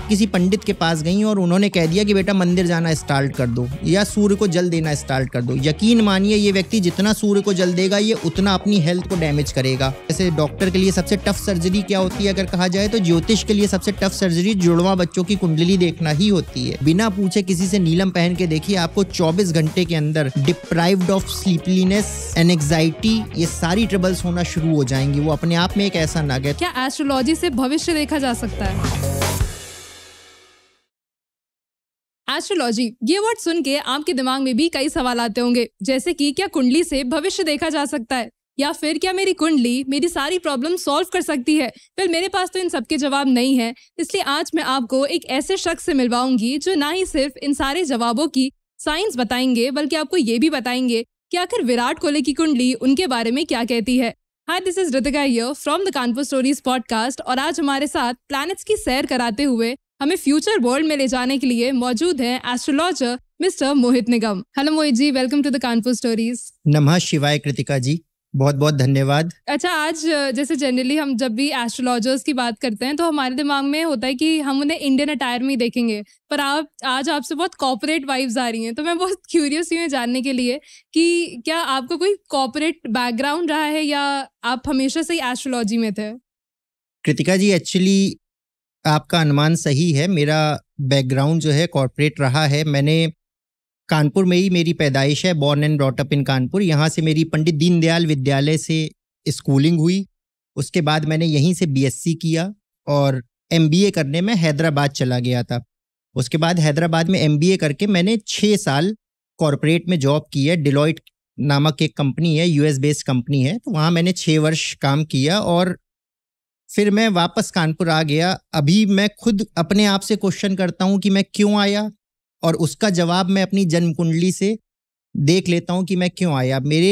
किसी पंडित के पास गई और उन्होंने कह दिया कि बेटा मंदिर जाना स्टार्ट कर दो या सूर्य को जल देना स्टार्ट कर दो, यकीन मानिए ये व्यक्ति जितना सूर्य को जल देगा ये उतना अपनी हेल्थ को डैमेज करेगा। जैसे डॉक्टर के लिए सबसे टफ सर्जरी क्या होती है अगर कहा जाए तो ज्योतिष के लिए सबसे टफ सर्जरी जुड़वा बच्चों की कुंडली देखना ही होती है। बिना पूछे किसी से नीलम पहन के देखिए, आपको 24 घंटे के अंदर डिप्राइव्ड ऑफ स्लीपलीनेस, एंजाइटी, ये सारी ट्रबल्स होना शुरू हो जाएंगी। वो अपने आप में एक ऐसा नाग है। क्या एस्ट्रोलॉजी से भविष्य देखा जा सकता है? एस्ट्रोलॉजी, ये वर्ड सुन के आपके दिमाग में भी कई सवाल आते होंगे, जैसे कि क्या कुंडली से भविष्य देखा जा सकता है, या फिर क्या मेरी कुंडली मेरी सारी प्रॉब्लम सॉल्व कर सकती है। फिर मेरे पास तो इन सबके जवाब नहीं है, इसलिए आज मैं आपको एक ऐसे शख्स से मिलवाऊंगी जो ना ही सिर्फ इन सारे जवाबों की साइंस बताएंगे बल्कि आपको ये भी बताएंगे कि आखिर विराट कोहली की कुंडली उनके बारे में क्या कहती है। Hi, this is Ritika here from the Kanpur stories podcast, और आज हमारे साथ प्लैनेट्स की सैर कराते हुए हमें फ्यूचर वर्ल्ड में ले जाने के लिए मौजूद है astrologer mister Mohit Nigam. Hello Mohit ji, welcome to the Kanpur stories. नमः शिवाय कृतिका जी, बहुत बहुत धन्यवाद। अच्छा, आज जैसे जनरली हम जब भी एस्ट्रोलॉजर्स की बात करते हैं तो हमारे दिमाग में होता है कि हम उन्हें इंडियन अटायर में ही देखेंगे, पर आज आपसे बहुत कॉर्पोरेट वाइब्स आ रही हैं, तो मैं बहुत क्यूरियस हूँ जानने के लिए कि क्या आपको कोई कॉर्पोरेट बैकग्राउंड रहा है या आप हमेशा से ही एस्ट्रोलॉजी में थे? कृतिका जी, एक्चुअली आपका अनुमान सही है। मेरा बैकग्राउंड जो है कॉर्पोरेट रहा है। मैंने कानपुर में ही मेरी पैदाइश है, born and brought up in Kanpur. यहाँ से मेरी पंडित दीनदयाल विद्यालय से स्कूलिंग हुई। उसके बाद मैंने यहीं से बीएससी किया और एमबीए करने में हैदराबाद चला गया था। उसके बाद हैदराबाद में एमबीए करके मैंने 6 साल कॉर्पोरेट में जॉब की है। डिलॉयट नामक एक कंपनी है, यूएस बेस्ड कंपनी है, तो वहाँ मैंने 6 वर्ष काम किया और फिर मैं वापस कानपुर आ गया। अभी मैं खुद अपने आप से क्वेश्चन करता हूँ कि मैं क्यों आया, और उसका जवाब मैं अपनी जन्म कुंडली से देख लेता हूँ कि मैं क्यों आया। मेरे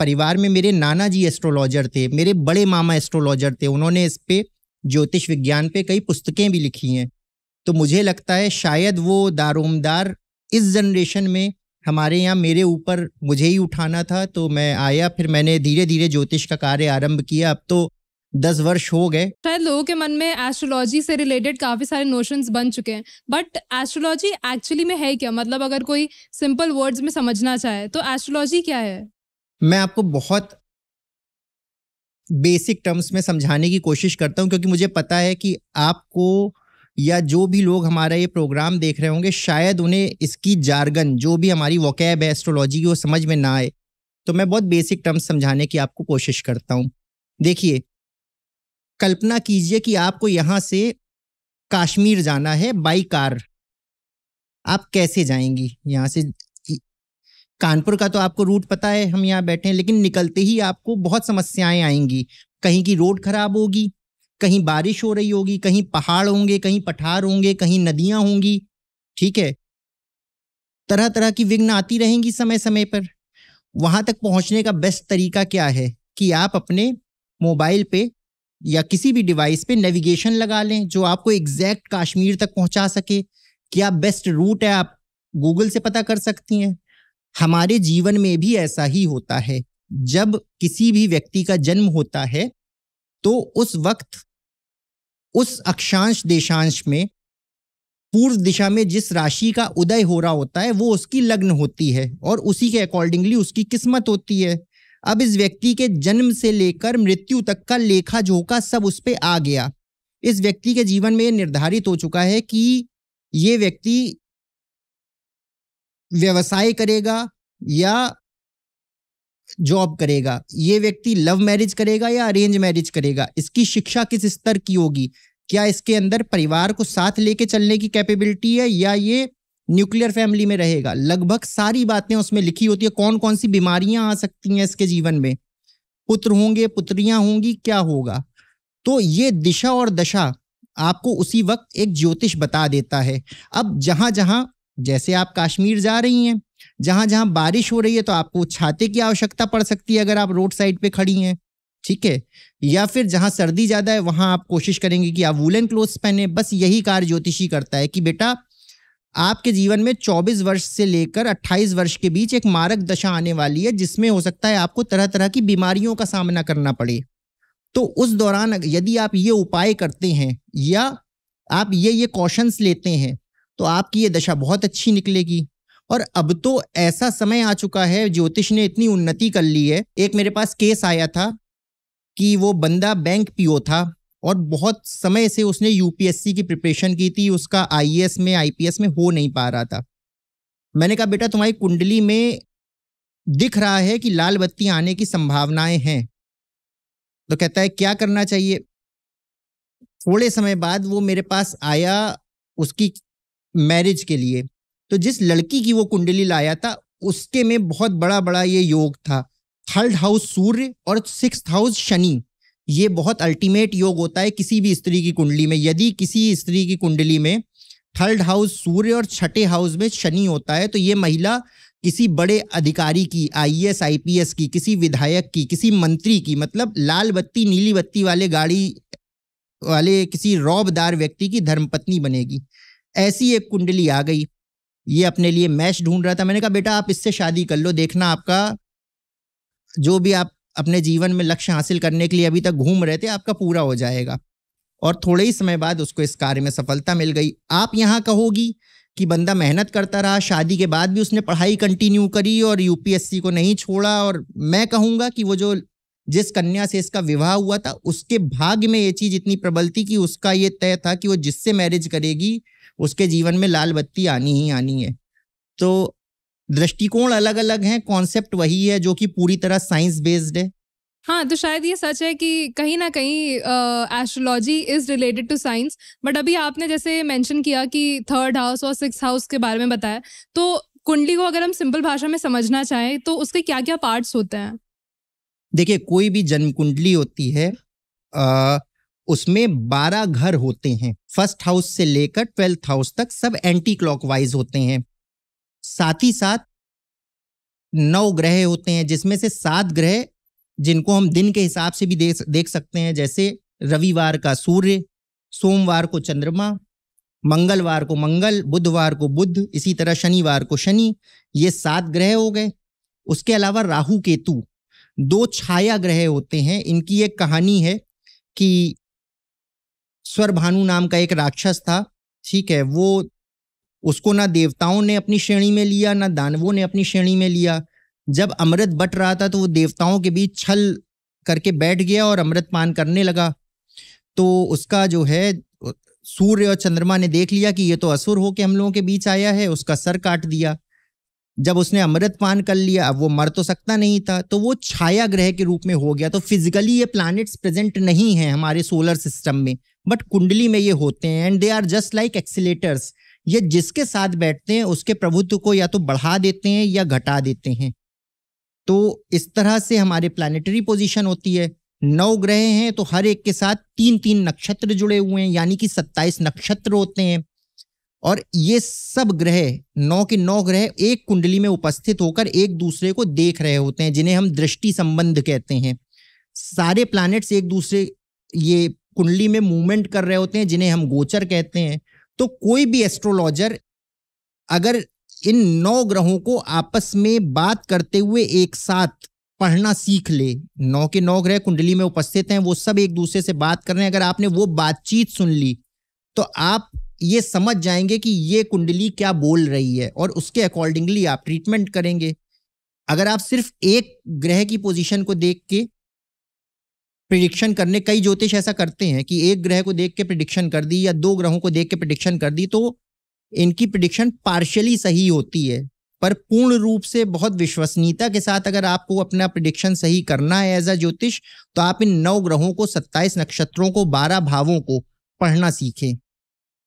परिवार में मेरे नाना जी एस्ट्रोलॉजर थे, मेरे बड़े मामा एस्ट्रोलॉजर थे, उन्होंने इस पे ज्योतिष विज्ञान पे कई पुस्तकें भी लिखी हैं। तो मुझे लगता है शायद वो दारोमदार इस जनरेशन में हमारे यहाँ मेरे ऊपर मुझे ही उठाना था, तो मैं आया। फिर मैंने धीरे धीरे ज्योतिष का कार्य आरंभ किया। अब तो 10 वर्ष हो गए। शायद लोगों के मन में एस्ट्रोलॉजी से रिलेटेड काफी सारे नोशंस बन चुके हैं, बट एस्ट्रोलॉजी एक्चुअली में है क्या? मतलब अगर कोई सिंपल वर्ड्स में समझना चाहे तो एस्ट्रोलॉजी क्या है? मैं आपको बहुत बेसिक टर्म्स में समझाने की कोशिश करता हूं, क्योंकि मुझे पता है कि आपको या जो भी लोग हमारा ये प्रोग्राम देख रहे होंगे शायद उन्हें इसकी जार्गन, जो भी हमारी वोकैब है एस्ट्रोलॉजी की, वो समझ में ना आए। तो मैं बहुत बेसिक टर्म्स समझाने की आपको कोशिश करता हूँ। देखिए, कल्पना कीजिए कि आपको यहाँ से कश्मीर जाना है बाई कार। आप कैसे जाएंगी? यहाँ से कानपुर का तो आपको रूट पता है, हम यहाँ बैठे हैं, लेकिन निकलते ही आपको बहुत समस्याएं आएंगी। कहीं की रोड खराब होगी, कहीं बारिश हो रही होगी, कहीं पहाड़ होंगे, कहीं पठार होंगे, कहीं नदियां होंगी, ठीक है। तरह तरह की विघ्न आती रहेंगी समय समय पर। वहां तक पहुंचने का बेस्ट तरीका क्या है कि आप अपने मोबाइल पे या किसी भी डिवाइस पे नेविगेशन लगा लें जो आपको एग्जैक्ट कश्मीर तक पहुंचा सके। क्या बेस्ट रूट है, आप गूगल से पता कर सकती हैं। हमारे जीवन में भी ऐसा ही होता है। जब किसी भी व्यक्ति का जन्म होता है तो उस वक्त उस अक्षांश देशांश में पूर्व दिशा में जिस राशि का उदय हो रहा होता है वो उसकी लग्न होती है और उसी के अकॉर्डिंगली उसकी किस्मत होती है। अब इस व्यक्ति के जन्म से लेकर मृत्यु तक का लेखा जोखा सब उस पे आ गया। इस व्यक्ति के जीवन में ये निर्धारित हो चुका है कि ये व्यक्ति व्यवसाय करेगा या जॉब करेगा, ये व्यक्ति लव मैरिज करेगा या अरेंज मैरिज करेगा, इसकी शिक्षा किस स्तर की होगी, क्या इसके अंदर परिवार को साथ लेके चलने की कैपेबिलिटी है या ये न्यूक्लियर फैमिली में रहेगा। लगभग सारी बातें उसमें लिखी होती है। कौन कौन सी बीमारियां आ सकती हैं इसके जीवन में, पुत्र होंगे, पुत्रियां होंगी, क्या होगा। तो ये दिशा और दशा आपको उसी वक्त एक ज्योतिष बता देता है। अब जहां जहां, जैसे आप कश्मीर जा रही हैं, जहां जहां बारिश हो रही है तो आपको छाते की आवश्यकता पड़ सकती है अगर आप रोड साइड पे खड़ी हैं, ठीक है। या फिर जहां सर्दी ज्यादा है वहां आप कोशिश करेंगे कि आप वूलन क्लोथ्स पहने। बस यही कार्य ज्योतिषी करता है कि बेटा आपके जीवन में 24 वर्ष से लेकर 28 वर्ष के बीच एक मारक दशा आने वाली है जिसमें हो सकता है आपको तरह तरह की बीमारियों का सामना करना पड़े। तो उस दौरान यदि आप ये उपाय करते हैं या आप ये कॉशंस लेते हैं तो आपकी ये दशा बहुत अच्छी निकलेगी। और अब तो ऐसा समय आ चुका है, ज्योतिष ने इतनी उन्नति कर ली है। एक मेरे पास केस आया था कि वो बंदा बैंक पीओ था और बहुत समय से उसने यूपीएससी की प्रिपरेशन की थी, उसका आईएएस में आईपीएस में हो नहीं पा रहा था। मैंने कहा बेटा तुम्हारी कुंडली में दिख रहा है कि लाल बत्ती आने की संभावनाएं हैं। तो कहता है क्या करना चाहिए। थोड़े समय बाद वो मेरे पास आया उसकी मैरिज के लिए। तो जिस लड़की की वो कुंडली लाया था उसके में बहुत बड़ा बड़ा ये योग था। 3rd हाउस सूर्य और 6th हाउस शनि। ये बहुत अल्टीमेट योग होता है किसी भी स्त्री की कुंडली में। यदि किसी स्त्री की कुंडली में 3rd हाउस सूर्य और 6ठे हाउस में शनि होता है तो ये महिला किसी बड़े अधिकारी की, आईएएस आईपीएस की, किसी विधायक की, किसी मंत्री की, मतलब लाल बत्ती नीली बत्ती वाले गाड़ी वाले किसी रौबदार व्यक्ति की धर्मपत्नी बनेगी। ऐसी एक कुंडली आ गई। ये अपने लिए मैच ढूंढ रहा था। मैंने कहा बेटा आप इससे शादी कर लो, देखना आपका जो भी आप अपने जीवन में लक्ष्य हासिल करने के लिए अभी तक घूम रहे थे आपका पूरा हो जाएगा। और थोड़े ही समय बाद उसको इस कार्य में सफलता मिल गई। आप यहाँ कहोगी कि बंदा मेहनत करता रहा, शादी के बाद भी उसने पढ़ाई कंटिन्यू करी और यूपीएससी को नहीं छोड़ा। और मैं कहूँगा कि वो जो जिस कन्या से इसका विवाह हुआ था उसके भाग्य में ये चीज इतनी प्रबल थी कि उसका ये तय था कि वो जिससे मैरिज करेगी उसके जीवन में लाल बत्ती आनी ही आनी है। तो दृष्टिकोण अलग अलग हैं, कॉन्सेप्ट वही है जो कि पूरी तरह साइंस बेस्ड है। हाँ, तो शायद ये सच है कि कहीं ना कहीं astrology is related to science. But अभी आपने जैसे मेंशन किया कि 3rd हाउस और 6th हाउस के बारे में बताया, तो कुंडली को अगर हम सिंपल भाषा में समझना चाहें तो उसके क्या क्या पार्ट्स होते हैं? देखिए कोई भी जन्म कुंडली होती है उसमें 12 घर होते हैं। 1st हाउस से लेकर 12th हाउस तक सब एंटी क्लॉकवाइज होते हैं। साथ ही साथ 9 ग्रह होते हैं जिसमें से 7 ग्रह जिनको हम दिन के हिसाब से भी देख सकते हैं, जैसे रविवार का सूर्य, सोमवार को चंद्रमा, मंगलवार को मंगल, बुधवार को बुध, इसी तरह शनिवार को शनि। ये 7 ग्रह हो गए। उसके अलावा राहु केतु 2 छाया ग्रह होते हैं। इनकी एक कहानी है कि स्वरभानु नाम का एक राक्षस था, ठीक है, वो उसको ना देवताओं ने अपनी श्रेणी में लिया ना दानवों ने अपनी श्रेणी में लिया। जब अमृत बट रहा था तो वो देवताओं के बीच छल करके बैठ गया और अमृत पान करने लगा। तो उसका जो है सूर्य और चंद्रमा ने देख लिया कि ये तो असुर होके हम लोगों के बीच आया है, उसका सर काट दिया। जब उसने अमृत पान कर लिया अब वो मर तो सकता नहीं था, तो वो छाया ग्रह के रूप में हो गया। तो फिजिकली ये प्लैनेट्स प्रेजेंट नहीं है हमारे सोलर सिस्टम में, बट कुंडली में ये होते हैं and they are just like accelerators. ये जिसके साथ बैठते हैं उसके प्रभुत्व को या तो बढ़ा देते हैं या घटा देते हैं। तो इस तरह से हमारे प्लैनेटरी पोजीशन होती है। 9 ग्रह हैं तो हर एक के साथ 3-3 नक्षत्र जुड़े हुए हैं, यानी कि 27 नक्षत्र होते हैं। और ये सब ग्रह 9 के 9 ग्रह एक कुंडली में उपस्थित होकर एक दूसरे को देख रहे होते हैं, जिन्हें हम दृष्टि संबंध कहते हैं। सारे प्लैनेट्स एक दूसरे ये कुंडली में मूवमेंट कर रहे होते हैं, जिन्हें हम गोचर कहते हैं। तो कोई भी एस्ट्रोलॉजर अगर इन 9 ग्रहों को आपस में बात करते हुए एक साथ पढ़ना सीख ले, 9 के 9 ग्रह कुंडली में उपस्थित हैं, वो सब एक दूसरे से बात कर रहे हैं, अगर आपने वो बातचीत सुन ली तो आप ये समझ जाएंगे कि ये कुंडली क्या बोल रही है और उसके अकॉर्डिंगली आप ट्रीटमेंट करेंगे। अगर आप सिर्फ एक ग्रह की पोजीशन को देख के प्रिडिक्शन करने, कई ज्योतिष ऐसा करते हैं कि एक ग्रह को देख के प्रिडिक्शन कर दी या 2 ग्रहों को देख के प्रिडिक्शन कर दी, तो इनकी प्रिडिक्शन पार्शियली सही होती है। पर पूर्ण रूप से बहुत विश्वसनीयता के साथ अगर आपको अपना प्रिडिक्शन सही करना है एज अ ज्योतिष, तो आप इन 9 ग्रहों को, 27 नक्षत्रों को, 12 भावों को पढ़ना सीखें।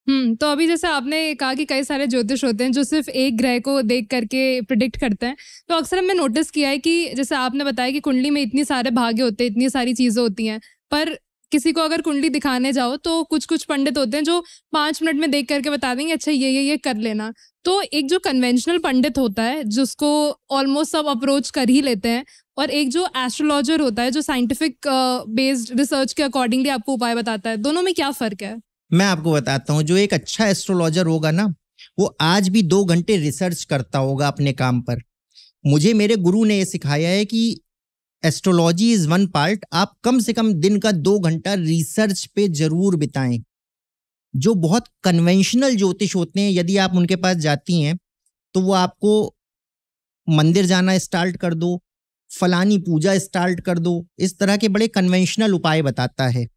तो अभी जैसे आपने कहा कि कई सारे ज्योतिष होते हैं जो सिर्फ एक ग्रह को देख करके प्रिडिक्ट करते हैं, तो अक्सर हमने नोटिस किया है कि जैसे आपने बताया कि कुंडली में इतनी सारे भाग्य होते हैं, इतनी सारी चीजें होती हैं, पर किसी को अगर कुंडली दिखाने जाओ तो कुछ कुछ पंडित होते हैं जो 5 मिनट में देख करके बता देंगे अच्छा ये कर लेना। तो एक जो कन्वेंशनल पंडित होता है जिसको ऑलमोस्ट सब अप्रोच कर ही लेते हैं, और एक जो एस्ट्रोलॉजर होता है जो साइंटिफिक बेस्ड रिसर्च के अकॉर्डिंगली आपको उपाय बताता है, दोनों में क्या फर्क है? मैं आपको बताता हूँ। जो एक अच्छा एस्ट्रोलॉजर होगा ना, वो आज भी 2 घंटे रिसर्च करता होगा अपने काम पर। मुझे मेरे गुरु ने ये सिखाया है कि एस्ट्रोलॉजी इज 1 पार्ट। आप कम से कम दिन का 2 घंटा रिसर्च पे जरूर बिताएं। जो बहुत कन्वेंशनल ज्योतिष होते हैं, यदि आप उनके पास जाती हैं तो वो आपको मंदिर जाना स्टार्ट कर दो, फलानी पूजा स्टार्ट कर दो, इस तरह के बड़े कन्वेंशनल उपाय बताता है।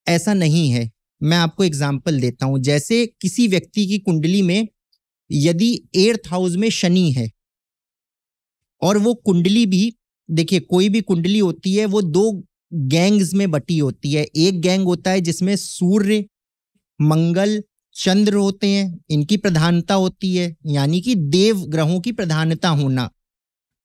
ऐसा नहीं है। मैं आपको एग्जाम्पल देता हूं। जैसे किसी व्यक्ति की कुंडली में यदि 8th हाउस में शनि है और वो कुंडली भी, देखिए कोई भी कुंडली होती है वो 2 गैंग्स में बटी होती है। एक गैंग होता है जिसमें सूर्य, मंगल, चंद्र होते हैं, इनकी प्रधानता होती है, यानी कि देव ग्रहों की प्रधानता होना।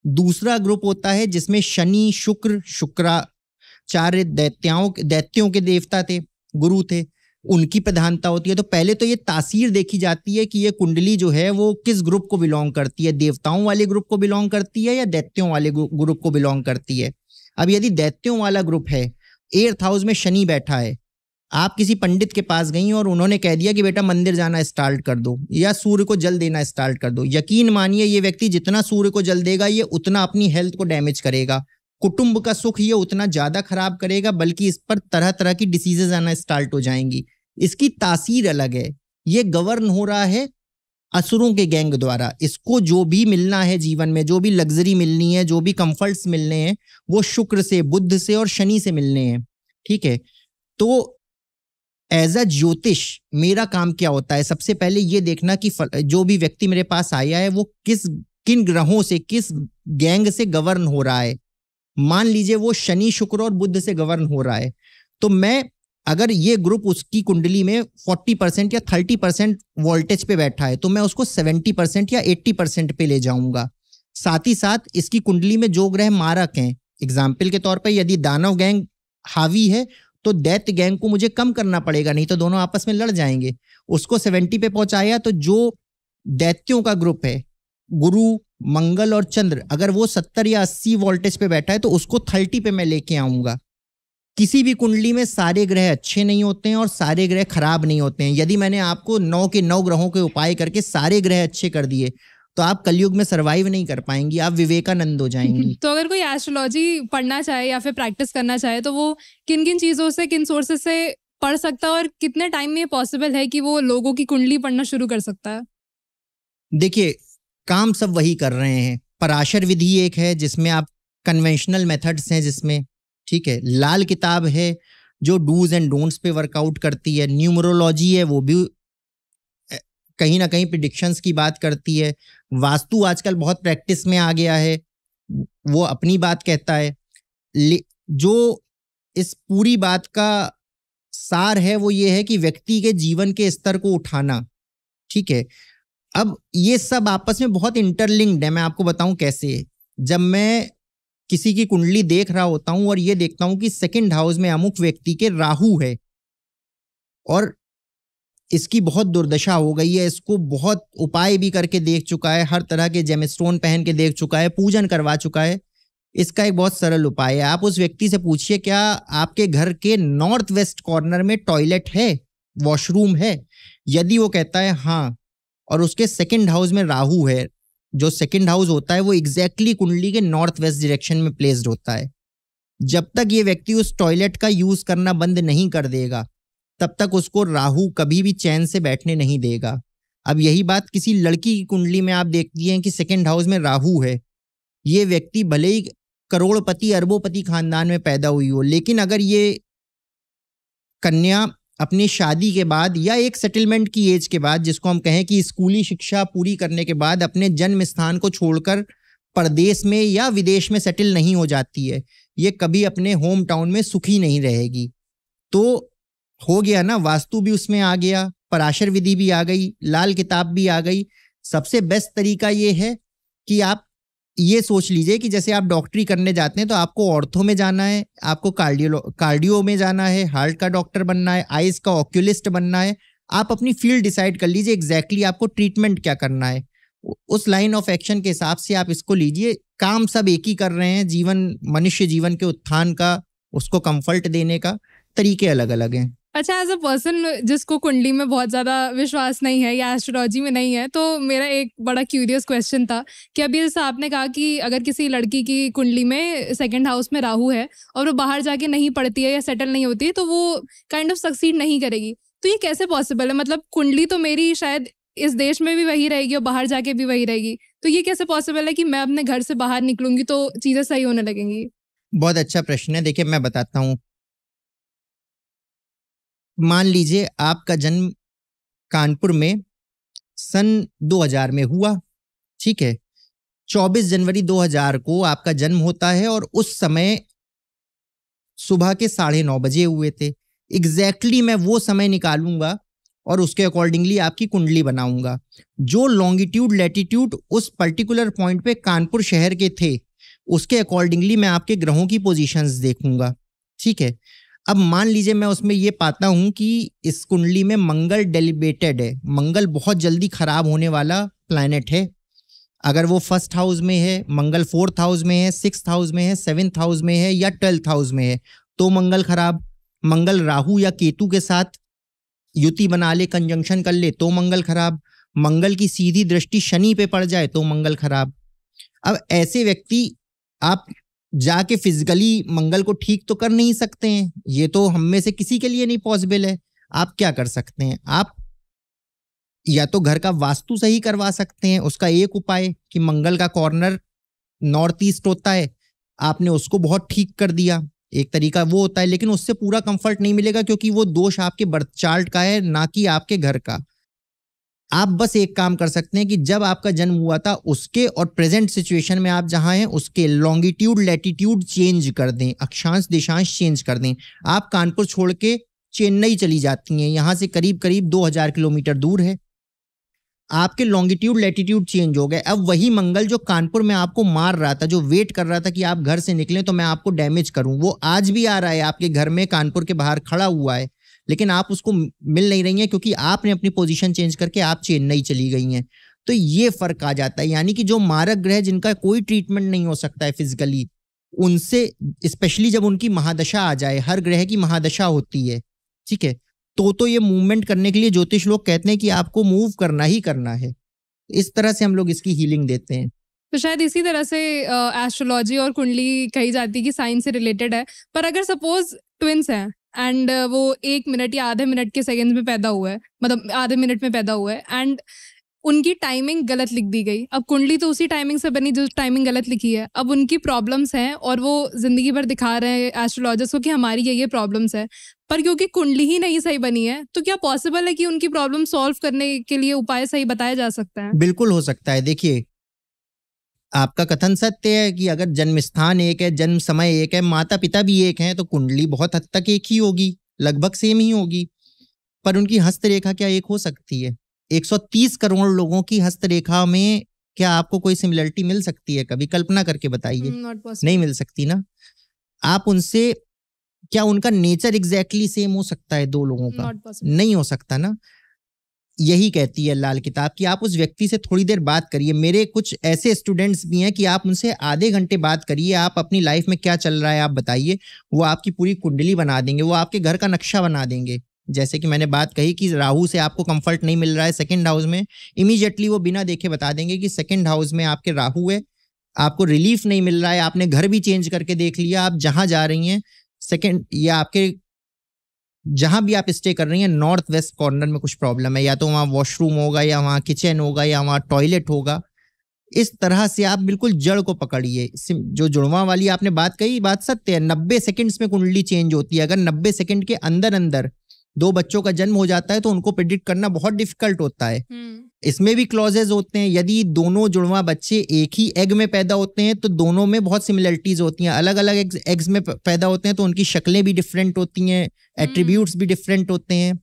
दूसरा ग्रुप होता है जिसमें शनि, शुक्र, शुक्राचार्य दैत्यों के देवता थे, गुरु थे, उनकी प्रधानता होती है। तो पहले तो ये तासीर देखी जाती है कि ये कुंडली जो है वो किस ग्रुप को बिलोंग करती है, देवताओं वाले ग्रुप को बिलोंग करती है या दैत्यों वाले ग्रुप को बिलोंग करती है। अब यदि दैत्यों वाला ग्रुप है, 8th हाउस में शनि बैठा है, आप किसी पंडित के पास गई और उन्होंने कह दिया कि बेटा मंदिर जाना स्टार्ट कर दो या सूर्य को जल देना स्टार्ट कर दो, यकीन मानिए ये व्यक्ति जितना सूर्य को जल देगा ये उतना अपनी हेल्थ को डैमेज करेगा, कुटुंब का सुख ये उतना ज्यादा खराब करेगा, बल्कि इस पर तरह तरह की डिसीजेज आना स्टार्ट हो जाएंगी। इसकी तासीर अलग है। ये गवर्न हो रहा है असुरों के गैंग द्वारा। इसको जो भी मिलना है जीवन में, जो भी लग्जरी मिलनी है, जो भी कंफर्ट्स मिलने हैं, वो शुक्र से, बुध से और शनि से मिलने हैं। ठीक है, तो एज अ ज्योतिष मेरा काम क्या होता है? सबसे पहले ये देखना कि जो भी व्यक्ति मेरे पास आया है वो किन ग्रहों से, किस गैंग से गवर्न हो रहा है। मान लीजिए वो शनि, शुक्र और बुध से गवर्न हो रहा है, तो मैं अगर ये ग्रुप उसकी कुंडली में 40% या 30% वोल्टेज पे बैठा है तो मैं उसको 70% या 80% पे ले जाऊंगा। साथ ही साथ इसकी कुंडली में जो ग्रह मारक हैं, एग्जाम्पल के तौर पर यदि दानव गैंग हावी है तो दैत्य गैंग को मुझे कम करना पड़ेगा, नहीं तो दोनों आपस में लड़ जाएंगे। उसको 70 पे पहुंचाया तो जो दैत्यों का ग्रुप है, गुरु, मंगल और चंद्र, अगर वो 70 या 80 वोल्टेज पे बैठा है तो उसको 30 पे मैं लेके आऊंगा। किसी भी कुंडली में सारे ग्रह अच्छे नहीं होते हैं और सारे ग्रह खराब नहीं होते हैं। यदि मैंने आपको 9 के 9 ग्रहों के उपाय करके सारे ग्रह अच्छे कर दिए तो आप कलयुग में सरवाइव नहीं कर पाएंगी, आप विवेकानंद हो जाएंगी। तो अगर कोई एस्ट्रोलॉजी पढ़ना चाहे या फिर प्रैक्टिस करना चाहे तो वो किन किन चीज़ों से, किन सोर्सेज से पढ़ सकता है और कितने टाइम में ये पॉसिबल है कि वो लोगों की कुंडली पढ़ना शुरू कर सकता है? देखिए, काम सब वही कर रहे हैं। पराशर विधि एक है जिसमें आप कन्वेंशनल मेथड्स हैं जिसमें, ठीक है, लाल किताब है जो डूज एंड डोंट्स पे वर्कआउट करती है, न्यूमरोलॉजी है वो भी कहीं ना कहीं प्रिडिक्शंस की बात करती है, वास्तु आजकल बहुत प्रैक्टिस में आ गया है, वो अपनी बात कहता है। जो इस पूरी बात का सार है वो ये है कि व्यक्ति के जीवन के स्तर को उठाना। ठीक है, अब ये सब आपस में बहुत इंटरलिंक्ड है। मैं आपको बताऊं कैसे। जब मैं किसी की कुंडली देख रहा होता हूं और ये देखता हूं कि 2nd हाउस में अमुक व्यक्ति के राहु है और इसकी बहुत दुर्दशा हो गई है, इसको बहुत उपाय भी करके देख चुका है, हर तरह के जेमस्टोन पहन के देख चुका है, पूजन करवा चुका है, इसका एक बहुत सरल उपाय है। आप उस व्यक्ति से पूछिए क्या आपके घर के नॉर्थ वेस्ट कॉर्नर में टॉयलेट है, वॉशरूम है? यदि वो कहता है हाँ और उसके 2nd हाउस में राहु है, जो 2nd हाउस होता है वो एग्जैक्टली कुंडली के नॉर्थ वेस्ट डायरेक्शन में प्लेस्ड होता है, जब तक ये व्यक्ति उस टॉयलेट का यूज करना बंद नहीं कर देगा तब तक उसको राहु कभी भी चैन से बैठने नहीं देगा। अब यही बात किसी लड़की की कुंडली में आप देखती हैं कि 2nd हाउस में राहु है, ये व्यक्ति भले ही करोड़पति अरबोपति खानदान में पैदा हुई हो, लेकिन अगर ये कन्या अपनी शादी के बाद या एक सेटलमेंट की एज के बाद, जिसको हम कहें कि स्कूली शिक्षा पूरी करने के बाद अपने जन्म स्थान को छोड़कर परदेश में या विदेश में सेटल नहीं हो जाती है, ये कभी अपने होम टाउन में सुखी नहीं रहेगी। तो हो गया ना, वास्तु भी उसमें आ गया, पराशर विधि भी आ गई, लाल किताब भी आ गई। सबसे बेस्ट तरीका ये है कि आप ये सोच लीजिए कि जैसे आप डॉक्टरी करने जाते हैं तो आपको ऑर्थो में जाना है, आपको कार्डियो में जाना है, हार्ट का डॉक्टर बनना है, आइज का ऑक्यूलिस्ट बनना है। आप अपनी फील्ड डिसाइड कर लीजिए एग्जैक्टली आपको ट्रीटमेंट क्या करना है, उस लाइन ऑफ एक्शन के हिसाब से आप इसको लीजिए। काम सब एक ही कर रहे हैं, जीवन, मनुष्य जीवन के उत्थान का, उसको कंफर्ट देने का तरीके अलग अलग हैं। अच्छा, एज अ पर्सन जिसको कुंडली में बहुत ज़्यादा विश्वास नहीं है या एस्ट्रोलॉजी में नहीं है, तो मेरा एक बड़ा क्यूरियस क्वेश्चन था कि अभी जैसे आपने कहा कि अगर किसी लड़की की कुंडली में 2nd हाउस में राहु है और वो बाहर जाके नहीं पढ़ती है या सेटल नहीं होती है तो वो काइंड ऑफ सक्सीड नहीं करेगी, तो ये कैसे पॉसिबल है? मतलब कुंडली तो मेरी शायद इस देश में भी वही रहेगी और बाहर जाके भी वही रहेगी, तो ये कैसे पॉसिबल है कि मैं अपने घर से बाहर निकलूंगी तो चीजें सही होने लगेंगी? बहुत अच्छा प्रश्न है। देखिए मैं बताता हूँ। मान लीजिए आपका जन्म कानपुर में सन 2000 में हुआ, ठीक है। 24 जनवरी 2000 को आपका जन्म होता है और उस समय सुबह के 9:30 बजे हुए थे। एग्जैक्टली मैं वो समय निकालूंगा और उसके अकॉर्डिंगली आपकी कुंडली बनाऊंगा। जो लॉन्गिट्यूड लैटिट्यूड उस पर्टिकुलर पॉइंट पे कानपुर शहर के थे, उसके अकॉर्डिंगली मैं आपके ग्रहों की पोजीशंस देखूंगा, ठीक है। अब मान लीजिए मैं उसमें ये पाता हूं कि इस कुंडली में मंगल डेलिबेटेड है। मंगल बहुत जल्दी खराब होने वाला प्लैनेट है। अगर वो फर्स्ट हाउस में है, मंगल 4th हाउस में है, 6th हाउस में है, 7th हाउस में है या 12th हाउस में है, तो मंगल खराब। मंगल राहु या केतु के साथ युति बना ले, कंजंक्शन कर ले, तो मंगल खराब। मंगल की सीधी दृष्टि शनि पे पड़ जाए तो मंगल खराब। अब ऐसे व्यक्ति आप जाके फिजिकली मंगल को ठीक तो कर नहीं सकते हैं, ये तो हम में से किसी के लिए नहीं पॉसिबल है। आप क्या कर सकते हैं? आप या तो घर का वास्तु सही करवा सकते हैं। उसका एक उपाय कि मंगल का कॉर्नर नॉर्थ ईस्ट होता है, आपने उसको बहुत ठीक कर दिया, एक तरीका वो होता है। लेकिन उससे पूरा कंफर्ट नहीं मिलेगा क्योंकि वो दोष आपके बर्थ चार्ट का है, ना कि आपके घर का। आप बस एक काम कर सकते हैं कि जब आपका जन्म हुआ था उसके और प्रेजेंट सिचुएशन में आप जहां हैं उसके लॉन्गिट्यूड लैटिट्यूड चेंज कर दें, अक्षांश दिशांश चेंज कर दें। आप कानपुर छोड़ के चेन्नई चली जाती हैं, यहां से करीब करीब 2000 किलोमीटर दूर है। आपके लॉन्गिट्यूड लैटिट्यूड चेंज हो गए। अब वही मंगल जो कानपुर में आपको मार रहा था, जो वेट कर रहा था कि आप घर से निकलें तो मैं आपको डैमेज करूं, वो आज भी आ रहा है आपके घर में, कानपुर के बाहर खड़ा हुआ है। लेकिन आप उसको मिल नहीं रही हैं क्योंकि आपने अपनी पोजीशन चेंज करके आप चेन्नई चली गई हैं। तो ये फर्क आ जाता है। यानी कि जो मारक ग्रह जिनका कोई ट्रीटमेंट नहीं हो सकता है फिजिकली, उनसे स्पेशली जब उनकी महादशा आ जाए, हर ग्रह की महादशा होती है, ठीक है, तो ये मूवमेंट करने के लिए ज्योतिष लोग कहते हैं कि आपको मूव करना ही करना है। इस तरह से हम लोग इसकी हीलिंग देते हैं। तो शायद इसी तरह से एस्ट्रोलॉजी और कुंडली कही जाती है कि साइंस से रिलेटेड है। पर अगर सपोज ट्विंस हैं एंड वो 1 मिनट या आधे मिनट के सेकंड में पैदा हुआ है, मतलब आधे मिनट में पैदा हुआ है, एंड उनकी टाइमिंग गलत लिख दी गई। अब कुंडली तो उसी टाइमिंग से बनी जो टाइमिंग गलत लिखी है। अब उनकी प्रॉब्लम्स हैं और वो जिंदगी भर दिखा रहे हैं एस्ट्रोलॉजर्स को कि हमारी ये प्रॉब्लम्स है, पर क्योंकि कुंडली ही नहीं सही बनी है, तो क्या पॉसिबल है कि उनकी प्रॉब्लम सॉल्व करने के लिए उपाय सही बताया जा सकता है? बिल्कुल हो सकता है। देखिए आपका कथन सत्य है कि अगर जन्म स्थान एक है, जन्म समय एक है, माता पिता भी एक हैं, तो कुंडली बहुत हद तक एक ही होगी, लगभग सेम ही होगी। पर उनकी हस्तरेखा क्या एक हो सकती है? 130 करोड़ लोगों की हस्तरेखा में क्या आपको कोई सिमिलरिटी मिल सकती है? कभी कल्पना करके बताइए। नहीं मिल सकती ना। आप उनसे क्या उनका नेचर एग्जैक्टली सेम हो सकता है दो लोगों का? नहीं हो सकता ना। यही कहती है लाल किताब कि आप उस व्यक्ति से थोड़ी देर बात करिए। मेरे कुछ ऐसे स्टूडेंट्स भी हैं कि आप उनसे आधे घंटे बात करिए, आप अपनी लाइफ में क्या चल रहा है आप बताइए, वो आपकी पूरी कुंडली बना देंगे, वो आपके घर का नक्शा बना देंगे। जैसे कि मैंने बात कही कि राहु से आपको कंफर्ट नहीं मिल रहा है सेकंड हाउस में, इमीडिएटली वो बिना देखे बता देंगे कि सेकंड हाउस में आपके राहु है, आपको रिलीफ नहीं मिल रहा है। आपने घर भी चेंज करके देख लिया, आप जहां जा रही हैं सेकंड या आपके जहां भी आप स्टे कर रही हैं नॉर्थ वेस्ट कॉर्नर में कुछ प्रॉब्लम है, या तो वहाँ वॉशरूम होगा या वहाँ किचन होगा या वहाँ टॉयलेट होगा। इस तरह से आप बिल्कुल जड़ को पकड़िए। जो जुड़वा वाली आपने बात कही, बात सत्य है। 90 सेकंड्स में कुंडली चेंज होती है। अगर 90 सेकंड के अंदर अंदर दो बच्चों का जन्म हो जाता है तो उनको प्रिडिक्ट करना बहुत डिफिकल्ट होता है। इसमें भी क्लॉजेज होते हैं। यदि दोनों जुड़वा बच्चे एक ही एग में पैदा होते हैं तो दोनों में बहुत सिमिलरिटीज होती हैं। अलग अलग एग्स में पैदा होते हैं तो उनकी शक्लें भी डिफरेंट होती हैं, एट्रीब्यूट्स भी डिफरेंट होते हैं।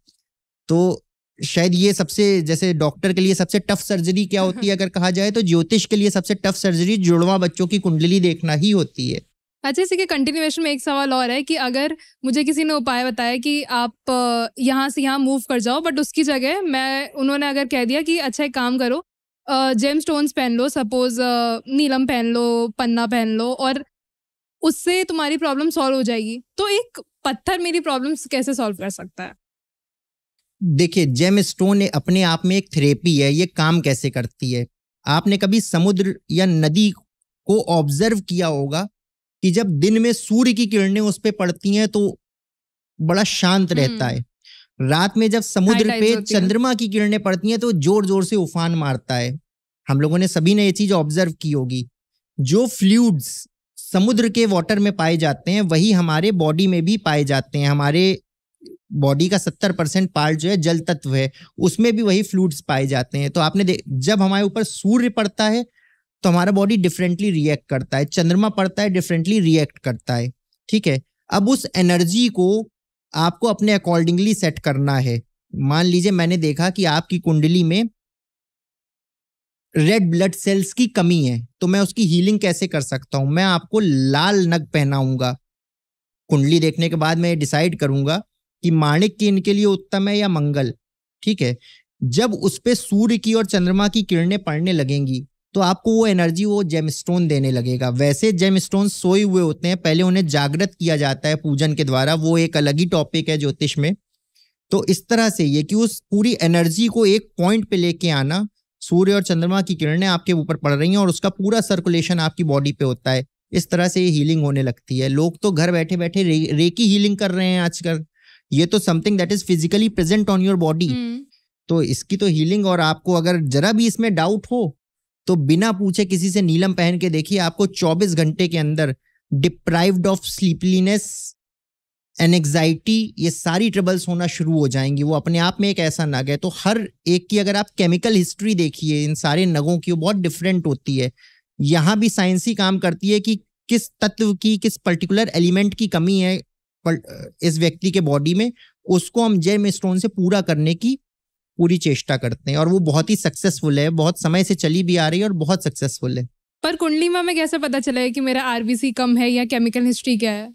तो शायद ये सबसे, जैसे डॉक्टर के लिए सबसे टफ सर्जरी क्या होती है अगर कहा जाए, तो ज्योतिष के लिए सबसे टफ सर्जरी जुड़वा बच्चों की कुंडली देखना ही होती है। अच्छा, इसी के कंटिन्यूएशन में एक सवाल और है कि अगर मुझे किसी ने उपाय बताया कि आप यहाँ से यहाँ मूव कर जाओ, बट उसकी जगह उन्होंने अगर कह दिया कि अच्छा एक काम करो, जेम स्टोन्स पहन लो, सपोज नीलम पहन लो, पन्ना पहन लो, और उससे तुम्हारी प्रॉब्लम सॉल्व हो जाएगी, तो एक पत्थर मेरी प्रॉब्लम्स कैसे सॉल्व कर सकता है? देखिए, जेम स्टोन अपने आप में एक थेरेपी है। ये काम कैसे करती है? आपने कभी समुद्र या नदी को ऑब्जर्व किया होगा कि जब दिन में सूर्य की किरणें उस पर पड़ती हैं तो बड़ा शांत रहता है। रात में जब समुद्र High tides पे होती है। चंद्रमा की किरणें पड़ती हैं तो जोर जोर से उफान मारता है। हम लोगों ने सभी ने ये चीज ऑब्जर्व की होगी। जो फ्लूइड्स समुद्र के वाटर में पाए जाते हैं वही हमारे बॉडी में भी पाए जाते हैं। हमारे बॉडी का 70% पार्ट जो है जल तत्व है, उसमें भी वही फ्लूइड्स पाए जाते हैं। तो आपने जब हमारे ऊपर सूर्य पड़ता है तो हमारा बॉडी डिफरेंटली रिएक्ट करता है, चंद्रमा पड़ता है डिफरेंटली रिएक्ट करता है। ठीक है, अब उस एनर्जी को आपको अपने अकॉर्डिंगली सेट करना है। मान लीजिए मैंने देखा कि आपकी कुंडली में रेड ब्लड सेल्स की कमी है, तो मैं उसकी हीलिंग कैसे कर सकता हूं? मैं आपको लाल नग पहनाऊंगा। कुंडली देखने के बाद मैं डिसाइड करूंगा कि माणिक्य इनके लिए उत्तम है या मंगल। ठीक है, जब उस पे सूर्य की और चंद्रमा की किरणें पड़ने लगेंगी तो आपको वो एनर्जी वो जेमस्टोन देने लगेगा। वैसे जेमस्टोन सोए हुए होते हैं, पहले उन्हें जागृत किया जाता है पूजन के द्वारा, वो एक अलग ही टॉपिक है ज्योतिष में। तो इस तरह से ये कि उस पूरी एनर्जी को एक पॉइंट पे लेके आना, सूर्य और चंद्रमा की किरणें आपके ऊपर पड़ रही हैं और उसका पूरा सर्कुलेशन आपकी बॉडी पे होता है। इस तरह से ये हीलिंग होने लगती है। लोग तो घर बैठे बैठे रेकी हीलिंग कर रहे हैं आजकल। ये तो something that is physically present on your body. तो इसकी तो हीलिंग, और आपको अगर जरा भी इसमें डाउट हो तो बिना पूछे किसी से नीलम पहन के देखिए, आपको 24 घंटे के अंदर डिप्राइव्ड ऑफ स्लीपलीनेस, एंजाइटी, ये सारी ट्रबल्स होना शुरू हो जाएंगी। वो अपने आप में एक ऐसा नग है। तो हर एक की अगर आप केमिकल हिस्ट्री देखिए इन सारे नगों की, वो बहुत डिफरेंट होती है। यहाँ भी साइंस ही काम करती है कि किस तत्व की, किस पर्टिकुलर एलिमेंट की कमी है इस व्यक्ति के बॉडी में, उसको हम जेम स्टोन से पूरा करने की पूरी चेष्टा करते हैं। और वो बहुत ही सक्सेसफुल है, बहुत समय से चली भी आ रही है और बहुत सक्सेसफुल है। पर कुंडली में हमें कैसे पता चला है कि मेरा आरबीसी कम है या केमिकल हिस्ट्री क्या है?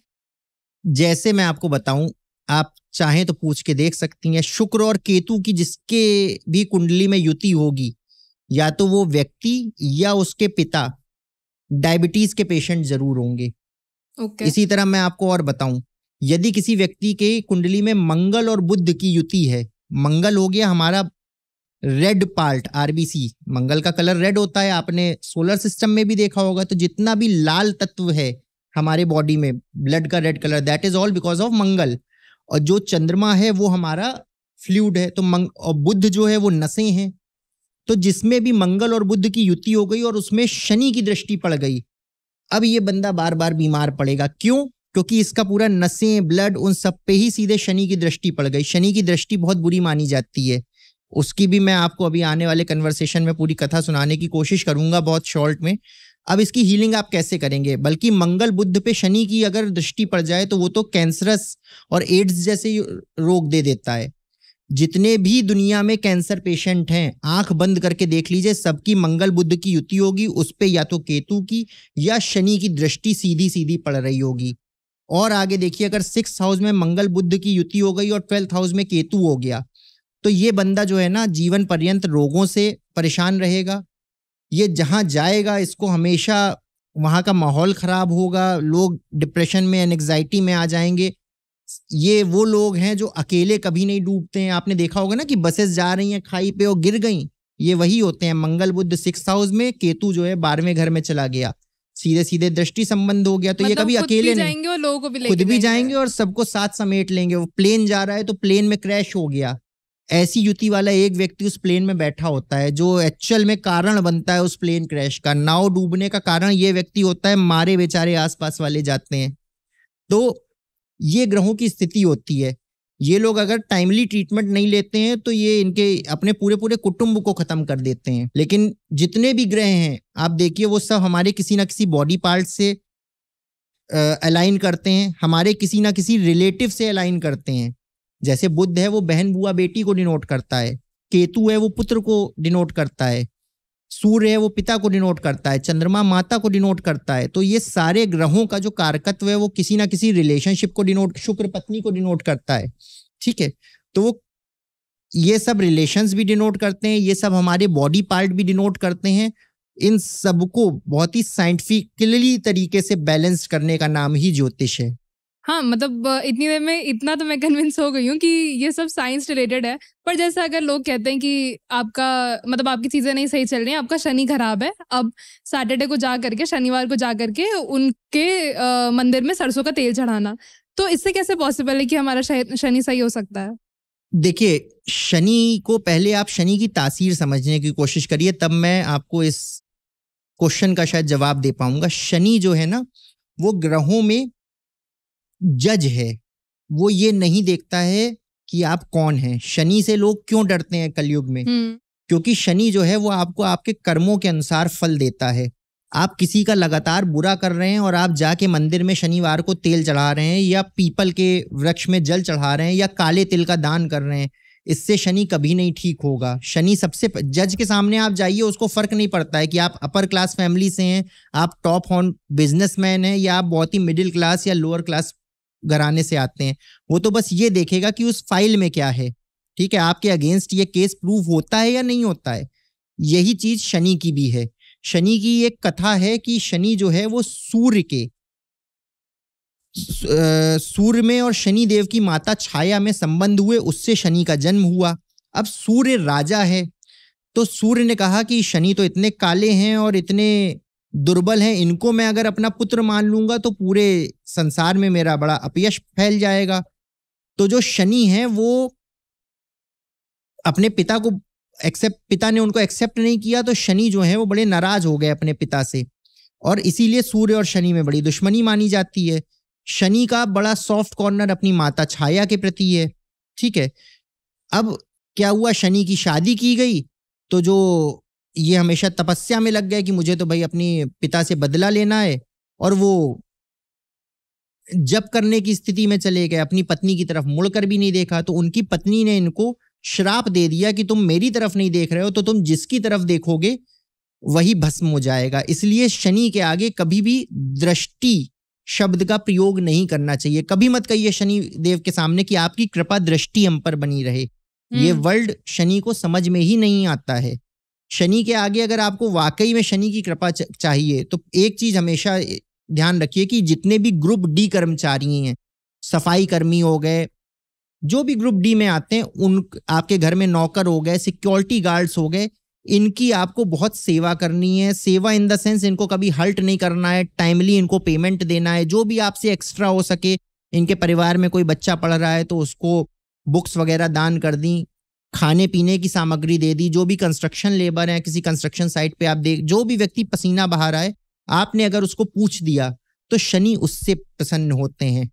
जैसे मैं आपको बताऊं, आप चाहें तो पूछ के देख सकती हैं। शुक्र और केतु की जिसके भी कुंडली में युति होगी, या तो वो व्यक्ति या उसके पिता डायबिटीज के पेशेंट जरूर होंगे। इसी तरह मैं आपको और बताऊं, यदि किसी व्यक्ति के कुंडली में मंगल और बुध की युति है, मंगल हो गया हमारा रेड पार्ट आरबीसी, मंगल का कलर रेड होता है, आपने सोलर सिस्टम में भी देखा होगा। तो जितना भी लाल तत्व है हमारे बॉडी में, ब्लड का red colour, that is all because of Mangal. और जो चंद्रमा है वो हमारा फ्लूइड है, तो और बुध जो है वो नसें हैं। तो जिसमें भी मंगल और बुध की युति हो गई और उसमें शनि की दृष्टि पड़ गई, अब ये बंदा बार बार बीमार पड़ेगा। क्यों? क्योंकि इसका पूरा नसें, ब्लड, उन सब पे ही सीधे शनि की दृष्टि पड़ गई। शनि की दृष्टि बहुत बुरी मानी जाती है, उसकी भी मैं आपको अभी आने वाले कन्वर्सेशन में पूरी कथा सुनाने की कोशिश करूंगा बहुत शॉर्ट में। अब इसकी हीलिंग आप कैसे करेंगे? बल्कि मंगल बुध पे शनि की अगर दृष्टि पड़ जाए तो वो तो कैंसरस और एड्स जैसे रोग दे देता है। जितने भी दुनिया में कैंसर पेशेंट हैं, आंख बंद करके देख लीजिए, सबकी मंगल बुध की युति होगी, उस पे या तो केतु की या शनि की दृष्टि सीधी सीधी पड़ रही होगी। और आगे देखिए, अगर 6th हाउस में मंगल बुध की युति हो गई और 12th हाउस में केतु हो गया, तो ये बंदा जो है ना जीवन पर्यंत रोगों से परेशान रहेगा। ये जहां जाएगा इसको हमेशा वहां का माहौल खराब होगा, लोग डिप्रेशन में, एंजाइटी में आ जाएंगे। ये वो लोग हैं जो अकेले कभी नहीं डूबते हैं। आपने देखा होगा ना कि बसेस जा रही हैं खाई पे और गिर गई, ये वही होते हैं। मंगल बुध 6th हाउस में, केतु जो है 12वें घर में चला गया, सीधे सीधे दृष्टि संबंध हो गया। तो ये कभी अकेले नहीं, जाएंगे और लोगों को भी खुद भी जाएंगे और सबको साथ समेट लेंगे। वो प्लेन जा रहा है तो प्लेन में क्रैश हो गया, ऐसी युति वाला एक व्यक्ति उस प्लेन में बैठा होता है जो एक्चुअल में कारण बनता है उस प्लेन क्रैश का। नाव डूबने का कारण ये व्यक्ति होता है, मारे बेचारे आसपास वाले जाते हैं। तो ये ग्रहों की स्थिति होती है। ये लोग अगर टाइमली ट्रीटमेंट नहीं लेते हैं तो ये इनके अपने पूरे पूरे कुटुंब को खत्म कर देते हैं। लेकिन जितने भी ग्रह हैं आप देखिए, वो सब हमारे किसी ना किसी बॉडी पार्ट से अलाइन करते हैं, हमारे किसी ना किसी रिलेटिव से अलाइन करते हैं। जैसे बुध है वो बहन, बुआ, बेटी को डिनोट करता है, केतु है वो पुत्र को डिनोट करता है, सूर्य है वो पिता को डिनोट करता है, चंद्रमा माता को डिनोट करता है। तो ये सारे ग्रहों का जो कारकत्व है वो किसी ना किसी रिलेशनशिप को डिनोट, शुक्र पत्नी को डिनोट करता है। ठीक है, तो वो ये सब रिलेशंस भी डिनोट करते हैं, ये सब हमारे बॉडी पार्ट भी डिनोट करते हैं। इन सबको बहुत ही साइंटिफिकली तरीके से बैलेंस करने का नाम ही ज्योतिष है। हाँ, मतलब इतनी देर में इतना तो मैं कन्विंस हो गई हूँ कि ये सब साइंस रिलेटेड है। पर जैसे अगर लोग कहते हैं कि आपका मतलब आपकी चीज़ें नहीं सही चल रही हैं, आपका शनि खराब है, अब सैटरडे को जा करके, शनिवार को जा करके उनके मंदिर में सरसों का तेल चढ़ाना, तो इससे कैसे पॉसिबल है कि हमारा शनि सही हो सकता है? देखिए, शनि को पहले आप शनि की तासीर समझने की कोशिश करिए, तब मैं आपको इस क्वेश्चन का शायद जवाब दे पाऊंगा। शनि जो है ना, वो ग्रहों में जज है। वो ये नहीं देखता है कि आप कौन हैं। शनि से लोग क्यों डरते हैं कलयुग में? क्योंकि शनि जो है वो आपको आपके कर्मों के अनुसार फल देता है। आप किसी का लगातार बुरा कर रहे हैं और आप जाके मंदिर में शनिवार को तेल चढ़ा रहे हैं या पीपल के वृक्ष में जल चढ़ा रहे हैं या काले तिल का दान कर रहे हैं, इससे शनि कभी नहीं ठीक होगा। शनि सबसे जज के सामने आप जाइए, उसको फर्क नहीं पड़ता है कि आप अपर क्लास फैमिली से हैं, आप टॉप ऑन बिजनेसमैन हैं या आप बहुत ही मिडिल क्लास या लोअर क्लास घराने से आते हैं। वो तो बस ये देखेगा कि उस फाइल में क्या है। ठीक है, आपके अगेंस्ट ये केस प्रूव होता है या नहीं होता है। यही चीज शनि की भी है। शनि की एक कथा है कि शनि जो है वो सूर्य में और शनि देव की माता छाया में संबंध हुए, उससे शनि का जन्म हुआ। अब सूर्य राजा है, तो सूर्य ने कहा कि शनि तो इतने काले हैं और इतने दुर्बल हैं, इनको मैं अगर अपना पुत्र मान लूंगा तो पूरे संसार में मेरा बड़ा अपयश फैल जाएगा। तो जो शनि है वो अपने पिता ने उनको एक्सेप्ट नहीं किया, तो शनि जो है वो बड़े नाराज हो गए अपने पिता से, और इसीलिए सूर्य और शनि में बड़ी दुश्मनी मानी जाती है। शनि का बड़ा सॉफ्ट कॉर्नर अपनी माता छाया के प्रति है। ठीक है, अब क्या हुआ, शनि की शादी की गई तो जो ये हमेशा तपस्या में लग गए कि मुझे तो भाई अपनी पिता से बदला लेना है, और वो जप करने की स्थिति में चले गए, अपनी पत्नी की तरफ मुड़कर भी नहीं देखा। तो उनकी पत्नी ने इनको श्राप दे दिया कि तुम मेरी तरफ नहीं देख रहे हो तो तुम जिसकी तरफ देखोगे वही भस्म हो जाएगा। इसलिए शनि के आगे कभी भी दृष्टि शब्द का प्रयोग नहीं करना चाहिए। कभी मत कहिए शनि देव के सामने कि आपकी कृपा दृष्टि हम पर बनी रहे। ये वर्ल्ड शनि को समझ में ही नहीं आता है। शनि के आगे अगर आपको वाकई में शनि की कृपा चाहिए तो एक चीज हमेशा ध्यान रखिए कि जितने भी ग्रुप डी कर्मचारी हैं, सफाई कर्मी हो गए, जो भी ग्रुप डी में आते हैं, उन आपके घर में नौकर हो गए, सिक्योरिटी गार्ड्स हो गए, इनकी आपको बहुत सेवा करनी है। सेवा इन द सेंस इनको कभी हल्ट नहीं करना है, टाइमली इनको पेमेंट देना है, जो भी आपसे एक्स्ट्रा हो सके। इनके परिवार में कोई बच्चा पढ़ रहा है तो उसको बुक्स वगैरह दान कर दी, खाने पीने की सामग्री दे दी। जो भी कंस्ट्रक्शन लेबर है, किसी कंस्ट्रक्शन साइट पे आप देख, जो भी व्यक्ति पसीना बहा रहा है, आपने अगर उसको पूछ दिया तो शनि उससे प्रसन्न होते हैं।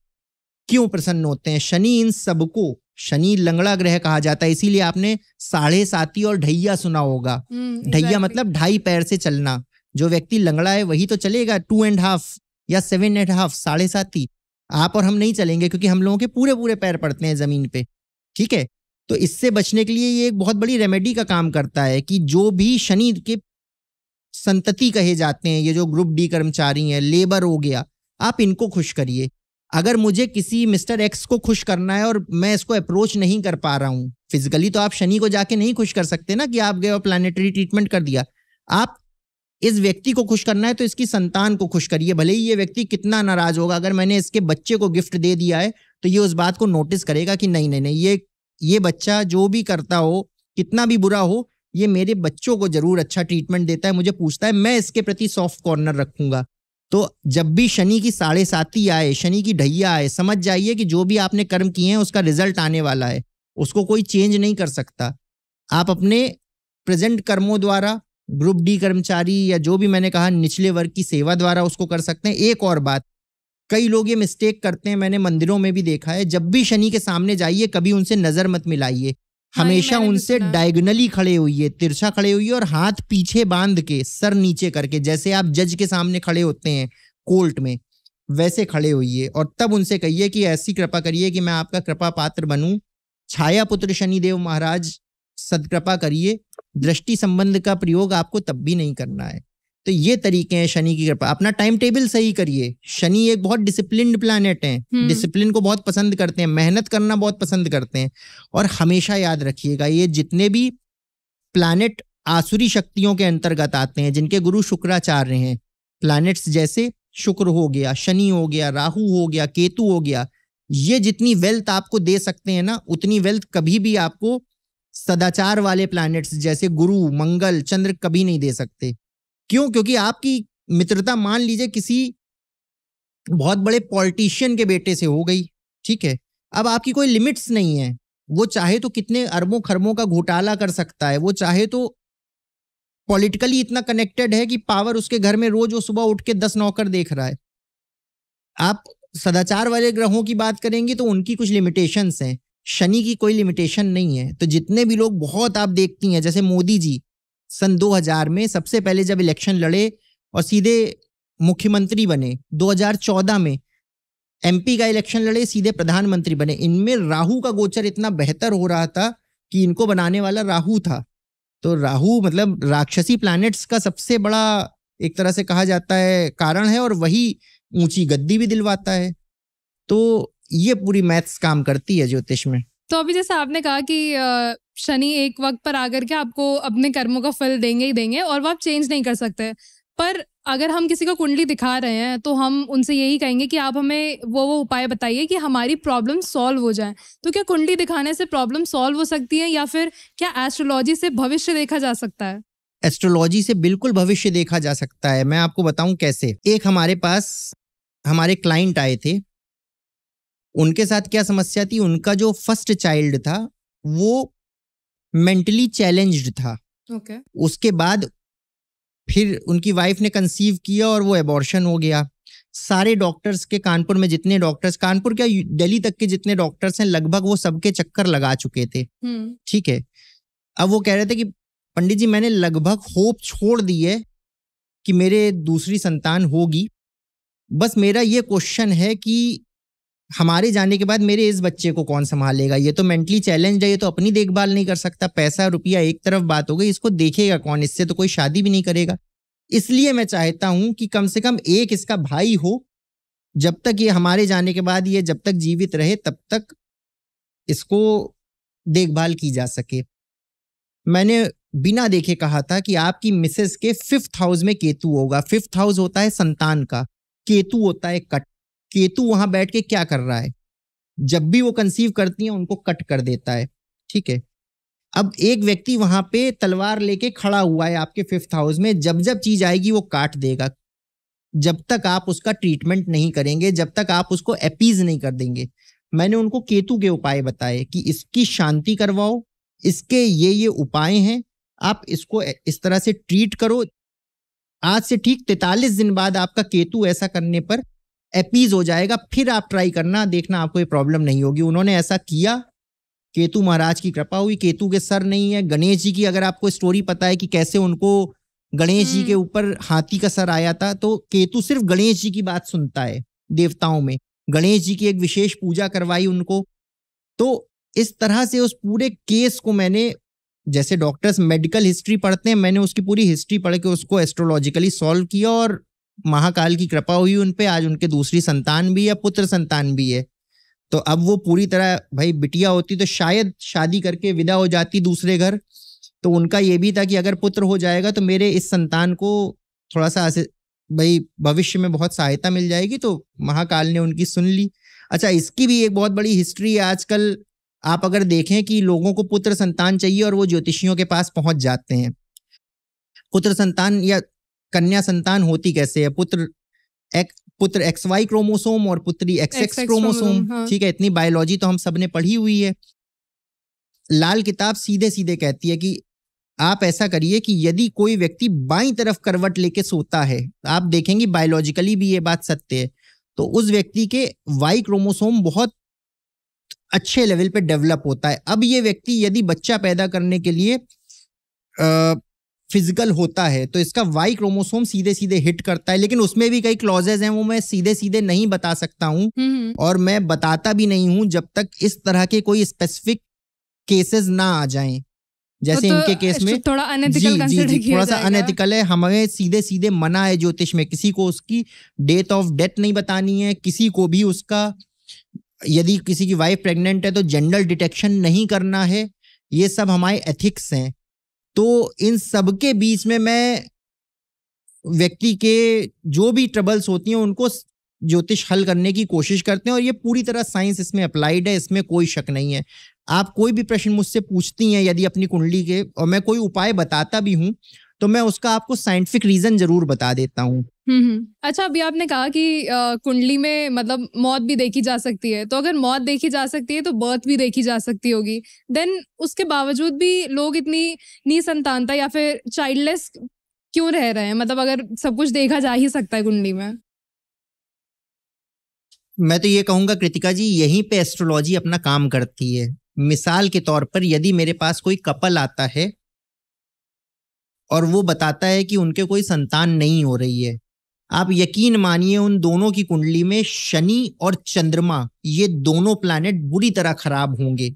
क्यों प्रसन्न होते हैं? शनि इन सबको, शनि लंगड़ा ग्रह कहा जाता है, इसीलिए आपने 7.5 और ढैया सुना होगा। ढैया मतलब 2.5 पैर से चलना। जो व्यक्ति लंगड़ा है वही तो चलेगा 2.5 या 7.5, 7.5। आप और हम नहीं चलेंगे क्योंकि हम लोगों के पूरे पूरे पैर पड़ते हैं जमीन पे। ठीक है, तो इससे बचने के लिए ये एक बहुत बड़ी रेमेडी का काम करता है कि जो भी शनि के संतति कहे जाते हैं, ये जो ग्रुप डी कर्मचारी हैं, लेबर हो गया, आप इनको खुश करिए। अगर मुझे किसी मिस्टर एक्स को खुश करना है और मैं इसको अप्रोच नहीं कर पा रहा हूं फिजिकली, तो आप शनि को जाके नहीं खुश कर सकते ना कि आप गए और प्लानिटरी ट्रीटमेंट कर दिया। आप इस व्यक्ति को खुश करना है तो इसकी संतान को खुश करिए। भले ही ये व्यक्ति कितना नाराज होगा, अगर मैंने इसके बच्चे को गिफ्ट दे दिया है तो ये उस बात को नोटिस करेगा कि नहीं नहीं नहीं, ये बच्चा जो भी करता हो, कितना भी बुरा हो, ये मेरे बच्चों को जरूर अच्छा ट्रीटमेंट देता है, मुझे पूछता है, मैं इसके प्रति सॉफ्ट कॉर्नर रखूंगा। तो जब भी शनि की 7.5 आए, शनि की ढैया आए, समझ जाइए कि जो भी आपने कर्म किए हैं उसका रिजल्ट आने वाला है, उसको कोई चेंज नहीं कर सकता। आप अपने प्रेजेंट कर्मों द्वारा, ग्रुप डी कर्मचारी या जो भी मैंने कहा निचले वर्ग की सेवा द्वारा उसको कर सकते हैं। एक और बात, कई लोग ये मिस्टेक करते हैं, मैंने मंदिरों में भी देखा है, जब भी शनि के सामने जाइए कभी उनसे नजर मत मिलाइए। हमेशा उनसे डायगोनली खड़े हुई, तिरछा खड़े हुई और हाथ पीछे बांध के, सर नीचे करके, जैसे आप जज के सामने खड़े होते हैं कोर्ट में, वैसे खड़े होइए। और तब उनसे कहिए कि ऐसी कृपा करिए कि मैं आपका कृपा पात्र बनूं। छाया पुत्र शनिदेव महाराज सदकृपा करिए। दृष्टि संबंध का प्रयोग आपको तब भी नहीं करना है। तो ये तरीके हैं शनि की कृपा। अपना टाइम टेबल सही करिए। शनि एक बहुत डिसिप्लिन्ड प्लैनेट है, डिसिप्लिन को बहुत पसंद करते हैं, मेहनत करना बहुत पसंद करते हैं। और हमेशा याद रखिएगा, ये जितने भी प्लैनेट आसुरी शक्तियों के अंतर्गत आते हैं, जिनके गुरु शुक्राचार्य हैं, प्लैनेट्स जैसे शुक्र हो गया, शनि हो गया, राहु हो गया, केतु हो गया, ये जितनी वेल्थ आपको दे सकते हैं ना, उतनी वेल्थ कभी भी आपको सदाचार वाले प्लैनेट्स जैसे गुरु, मंगल, चंद्र कभी नहीं दे सकते। क्यों? क्योंकि आपकी मित्रता मान लीजिए किसी बहुत बड़े पॉलिटिशियन के बेटे से हो गई, ठीक है, अब आपकी कोई लिमिट्स नहीं है, वो चाहे तो कितने अरबों खरबों का घोटाला कर सकता है, वो चाहे तो पॉलिटिकली इतना कनेक्टेड है कि पावर उसके घर में रोज वो सुबह उठ के 10 नौकर देख रहा है। आप सदाचार वाले ग्रहों की बात करेंगे तो उनकी कुछ लिमिटेशंस हैं, शनि की कोई लिमिटेशन नहीं है। तो जितने भी लोग बहुत आप देखती हैं, जैसे मोदी जी सन 2000 में सबसे पहले जब इलेक्शन लड़े और सीधे मुख्यमंत्री बने, 2014 में एमपी का इलेक्शन लड़े, सीधे प्रधानमंत्री बने। इनमें राहु का गोचर इतना बेहतर हो रहा था कि इनको बनाने वाला राहु था। तो राहु मतलब राक्षसी प्लैनेट्स का सबसे बड़ा एक तरह से कहा जाता है कारण है, और वही ऊंची गद्दी भी दिलवाता है। तो ये पूरी मैथ्स काम करती है ज्योतिष में। तो अभी जैसे आपने कहा कि शनि एक वक्त पर आकर के आपको अपने कर्मों का फल देंगे ही देंगे और वो आप चेंज नहीं कर सकते। पर अगर हम किसी को कुंडली दिखा रहे हैं तो हम उनसे यही कहेंगे कि आप हमें वो उपाय बताइए कि हमारी प्रॉब्लम सॉल्व हो जाए। तो क्या कुंडली दिखाने से प्रॉब्लम सॉल्व हो सकती है, या फिर क्या एस्ट्रोलॉजी से भविष्य देखा जा सकता है? एस्ट्रोलॉजी से बिल्कुल भविष्य देखा जा सकता है। मैं आपको बताऊं कैसे। एक हमारे पास हमारे क्लाइंट आए थे, उनके साथ क्या समस्या थी, उनका जो फर्स्ट चाइल्ड था वो मेंटली चैलेंज्ड था। ओके। उसके बाद फिर उनकी वाइफ ने कंसीव किया और वो एबॉर्शन हो गया। सारे डॉक्टर्स के, कानपुर में जितने डॉक्टर्स, कानपुर क्या दिल्ली तक के जितने डॉक्टर्स हैं लगभग वो सबके चक्कर लगा चुके थे। ठीक है। अब वो कह रहे थे कि पंडित जी मैंने लगभग होप छोड़ दी है कि मेरे दूसरी संतान होगी, बस मेरा ये क्वेश्चन है कि हमारे जाने के बाद मेरे इस बच्चे को कौन संभालेगा। ये तो मेंटली चैलेंज है, ये तो अपनी देखभाल नहीं कर सकता। पैसा रुपया एक तरफ बात हो गई, इसको देखेगा कौन, इससे तो कोई शादी भी नहीं करेगा। इसलिए मैं चाहता हूं कि कम से कम एक इसका भाई हो, जब तक ये हमारे जाने के बाद ये जब तक जीवित रहे तब तक इसको देखभाल की जा सके। मैंने बिना देखे कहा था कि आपकी मिसेस के 5th हाउस में केतु होगा। 5th हाउस होता है संतान का, केतु होता है कट। केतु वहां बैठ के क्या कर रहा है, जब भी वो कंसीव करती हैं उनको कट कर देता है। ठीक है। अब एक व्यक्ति वहां पे तलवार लेके खड़ा हुआ है आपके 5th हाउस में, जब जब चीज आएगी वो काट देगा। जब तक आप उसका ट्रीटमेंट नहीं करेंगे, जब तक आप उसको अपीज नहीं कर देंगे। मैंने उनको केतु के उपाय बताए कि इसकी शांति करवाओ, इसके ये उपाय हैं, आप इसको इस तरह से ट्रीट करो। आज से ठीक 43 दिन बाद आपका केतु ऐसा करने पर अपीज हो जाएगा। फिर आप ट्राई करना, देखना आपको ये प्रॉब्लम नहीं होगी। उन्होंने ऐसा किया, केतु महाराज की कृपा हुई। केतु के सर नहीं है। गणेश जी की अगर आपको स्टोरी पता है कि कैसे उनको गणेश जी के ऊपर हाथी का सर आया था, तो केतु सिर्फ गणेश जी की बात सुनता है देवताओं में। गणेश जी की एक विशेष पूजा करवाई उनको। तो इस तरह से उस पूरे केस को मैंने, जैसे डॉक्टर्स मेडिकल हिस्ट्री पढ़ते हैं, मैंने उसकी पूरी हिस्ट्री पढ़ के उसको एस्ट्रोलॉजिकली सॉल्व किया और महाकाल की कृपा हुई उन पे। आज उनके दूसरी संतान भी है, पुत्र संतान भी है। तो अब वो पूरी तरह, भाई बिटिया होती तो शायद शादी करके विदा हो जाती दूसरे घर। तो उनका ये भी था कि अगर पुत्र हो जाएगा तो मेरे इस संतान को थोड़ा सा भाई भविष्य में बहुत सहायता मिल जाएगी। तो महाकाल ने उनकी सुन ली। अच्छा, इसकी भी एक बहुत बड़ी हिस्ट्री है। आजकल आप अगर देखें कि लोगों को पुत्र संतान चाहिए और वो ज्योतिषियों के पास पहुंच जाते हैं। पुत्र संतान या कन्या संतान होती कैसे है? पुत्र XY क्रोमोसोम और पुत्री XX क्रोमोसोम। हाँ। ठीक है, इतनी बायोलॉजी तो हम सब ने पढ़ी हुई है। लाल किताब सीधे सीधे कहती है कि आप ऐसा करिए कि यदि कोई व्यक्ति बाईं तरफ करवट लेके सोता है, आप देखेंगे बायोलॉजिकली भी ये बात सत्य है, तो उस व्यक्ति के Y क्रोमोसोम बहुत अच्छे लेवल पे डेवलप होता है। अब ये व्यक्ति यदि बच्चा पैदा करने के लिए फिजिकल होता है तो इसका Y क्रोमोसोम सीधे सीधे हिट करता है। लेकिन उसमें भी कई क्लॉजेज हैं, वो मैं सीधे सीधे नहीं बता सकता हूं और मैं बताता भी नहीं हूं जब तक इस तरह के कोई स्पेसिफिक केसेस ना आ जाएं। जैसे तो इनके केस में थोड़ा अनएथिकल कंसीडर किया थोड़ा सा अनएथिकल है। हमें सीधे सीधे मना है ज्योतिष में, किसी को उसकी डेट ऑफ डेथ नहीं बतानी है, किसी को भी उसका, यदि किसी की वाइफ प्रेग्नेंट है तो जेंडर डिटेक्शन नहीं करना है। ये सब हमारे एथिक्स हैं। तो इन सब के बीच में मैं व्यक्ति के जो भी ट्रबल्स होती हैं उनको ज्योतिष हल करने की कोशिश करते हैं, और ये पूरी तरह साइंस इसमें अप्लाइड है, इसमें कोई शक नहीं है। आप कोई भी प्रश्न मुझसे पूछती हैं यदि अपनी कुंडली के, और मैं कोई उपाय बताता भी हूं तो मैं उसका आपको साइंटिफिक रीजन जरूर बता देता हूं। अच्छा, अभी आपने कहा कि कुंडली में मतलब मौत भी देखी जा सकती है, तो अगर मौत देखी जा सकती है तो बर्थ भी देखी जा सकती होगी, देन उसके बावजूद भी लोग इतनी निसंतानता या फिर चाइल्डलेस क्यों रह रहे हैं? मतलब अगर सब कुछ देखा जा ही सकता है कुंडली में। मैं तो ये कहूंगा कृतिका जी, यहीं पे एस्ट्रोलॉजी अपना काम करती है। मिसाल के तौर पर यदि मेरे पास कोई कपल आता है और वो बताता है कि उनके कोई संतान नहीं हो रही है, आप यकीन मानिए उन दोनों की कुंडली में शनि और चंद्रमा, ये दोनों प्लैनेट बुरी तरह खराब होंगे।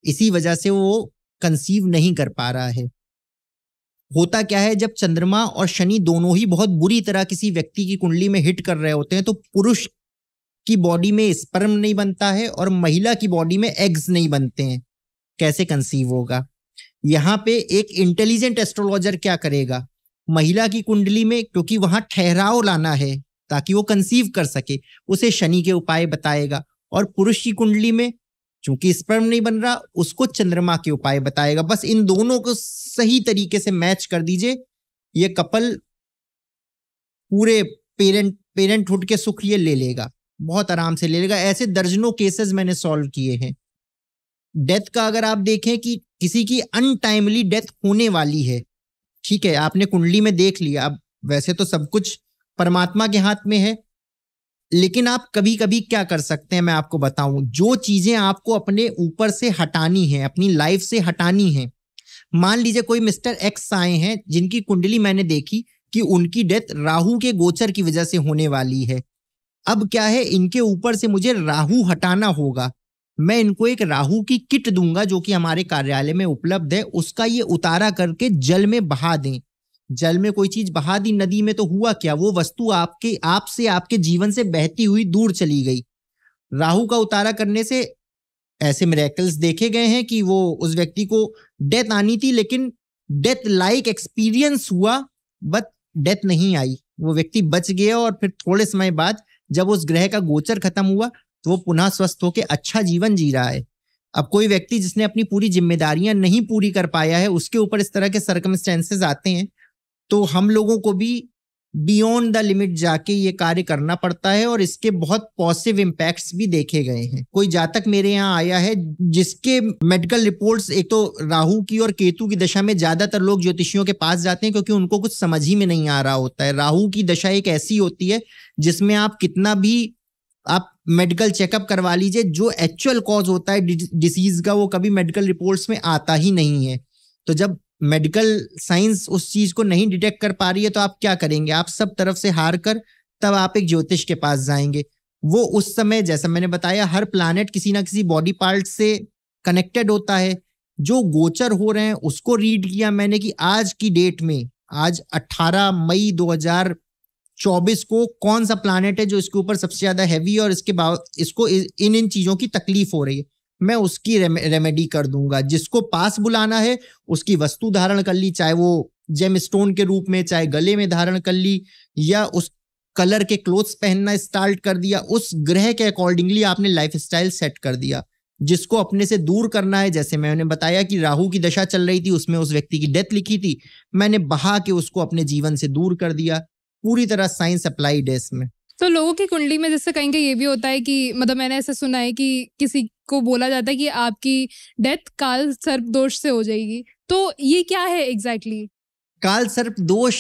इसी वजह से वो कंसीव नहीं कर पा रहा है। होता क्या है, जब चंद्रमा और शनि दोनों ही बहुत बुरी तरह किसी व्यक्ति की कुंडली में हिट कर रहे होते हैं तो पुरुष की बॉडी में स्पर्म नहीं बनता है और महिला की बॉडी में एग्स नहीं बनते हैं। कैसे कंसीव होगा? यहाँ पे एक इंटेलिजेंट एस्ट्रोलॉजर क्या करेगा, महिला की कुंडली में, क्योंकि वहां ठहराव लाना है ताकि वो कंसीव कर सके, उसे शनि के उपाय बताएगा। और पुरुष की कुंडली में चूंकि स्पर्म नहीं बन रहा, उसको चंद्रमा के उपाय बताएगा। बस इन दोनों को सही तरीके से मैच कर दीजिए, ये कपल पूरे पेरेंटहुड के सुख ये ले लेगा, बहुत आराम से ले लेगा। ऐसे दर्जनों केसेस मैंने सॉल्व किए हैं। डेथ का अगर आप देखें कि किसी की अनटाइमली डेथ होने वाली है, ठीक है, आपने कुंडली में देख लिया। अब वैसे तो सब कुछ परमात्मा के हाथ में है, लेकिन आप कभी कभी क्या कर सकते हैं मैं आपको बताऊं। जो चीजें आपको अपने ऊपर से हटानी है, अपनी लाइफ से हटानी है, मान लीजिए कोई मिस्टर एक्स आए हैं जिनकी कुंडली मैंने देखी कि उनकी डेथ राहु के गोचर की वजह से होने वाली है। अब क्या है, इनके ऊपर से मुझे राहु हटाना होगा। मैं इनको एक राहु की किट दूंगा जो कि हमारे कार्यालय में उपलब्ध है, उसका ये उतारा करके जल में बहा दें। जल में कोई चीज बहा दी नदी में तो हुआ क्या, वो वस्तु आपके जीवन से बहती हुई दूर चली गई। राहु का उतारा करने से ऐसे मिरेकल्स देखे गए हैं कि वो उस व्यक्ति को डेथ आनी थी, लेकिन डेथ लाइक एक्सपीरियंस हुआ, बट डेथ नहीं आई। वो व्यक्ति बच गया और फिर थोड़े समय बाद जब उस ग्रह का गोचर खत्म हुआ तो वो पुनः स्वस्थ होकर अच्छा जीवन जी रहा है। अब कोई व्यक्ति जिसने अपनी पूरी जिम्मेदारियां नहीं पूरी कर पाया है, उसके ऊपर इस तरह के सर्कमस्टेंसेस आते हैं, तो हम लोगों को भी बियॉन्ड द लिमिट जाके ये कार्य करना पड़ता है। और इसके बहुत पॉजिटिव इम्पैक्ट्स भी देखे गए हैं। कोई जातक मेरे यहाँ आया है जिसके मेडिकल रिपोर्ट्स, एक तो राहु की और केतु की दशा में ज्यादातर लोग ज्योतिषियों के पास जाते हैं क्योंकि उनको कुछ समझ ही में नहीं आ रहा होता है। राहु की दशा एक ऐसी होती है जिसमें आप कितना भी आप मेडिकल चेकअप करवा लीजिए, जो एक्चुअल कॉज होता है डिसीज का वो कभी मेडिकल रिपोर्ट्स में आता ही नहीं है। तो जब मेडिकल साइंस उस चीज को नहीं डिटेक्ट कर पा रही है तो आप क्या करेंगे, आप सब तरफ से हार कर तब आप एक ज्योतिष के पास जाएंगे। वो उस समय जैसा मैंने बताया, हर प्लैनेट किसी ना किसी बॉडी पार्ट से कनेक्टेड होता है। जो गोचर हो रहे हैं उसको रीड किया मैंने कि आज की डेट में, आज 18 मई 2024 को कौन सा प्लैनेट है जो इसके ऊपर सबसे ज्यादा हैवी और इसको इन चीजों की तकलीफ हो रही है, मैं उसकी रेमेडी कर दूंगा। जिसको पास बुलाना है उसकी वस्तु धारण कर ली, चाहे वो जेम स्टोन के रूप में, चाहे गले में धारण कर ली, या उस कलर के क्लोथ्स पहनना स्टार्ट कर दिया। उस ग्रह के अकॉर्डिंगली आपने लाइफस्टाइल सेट कर दिया। जिसको अपने से दूर करना है, जैसे मैंने बताया कि राहु की दशा चल रही थी, उसमें उस व्यक्ति की डेथ लिखी थी, मैंने बहा के उसको अपने जीवन से दूर कर दिया। पूरी तरह साइंस अप्लाइड है इसमें। तो लोगों की कुंडली में जैसे कहीं कहीं ये भी होता है कि मतलब मैंने ऐसा सुना है कि किसी को बोला जाता है कि आपकी डेथ काल सर्प दोष से हो जाएगी, तो ये क्या है एग्जैक्टली? काल सर्प दोष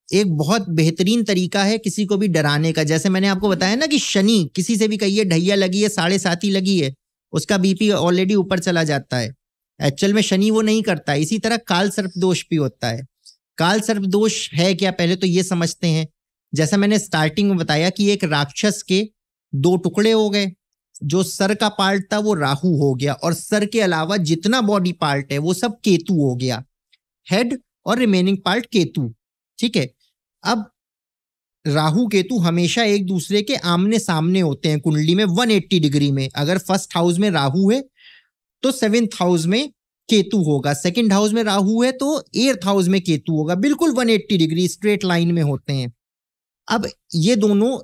एक बहुत बेहतरीन तरीका है किसी को भी डराने का। जैसे मैंने आपको बताया ना कि शनि, किसी से भी कहिए ढैया लगी है, 7.5 लगी है, उसका बीपी ऑलरेडी ऊपर चला जाता है। एक्चुअल में शनि वो नहीं करता। इसी तरह काल सर्प दोष भी होता है। काल सर्प दोष है क्या, पहले तो ये समझते हैं। जैसा मैंने स्टार्टिंग में बताया कि एक राक्षस के 2 टुकड़े हो गए। जो सर का पार्ट था वो राहु हो गया और सर के अलावा जितना बॉडी पार्ट है वो सब केतु हो गया। हेड और रिमेनिंग पार्ट केतु, ठीक है। अब राहु केतु हमेशा एक दूसरे के आमने सामने होते हैं कुंडली में 180 डिग्री में। अगर फर्स्ट हाउस में राहु है तो 7th हाउस में केतु होगा, सेकंड हाउस में राहु है तो 8th हाउस में केतु होगा। बिल्कुल 180 डिग्री स्ट्रेट लाइन में होते हैं। अब ये दोनों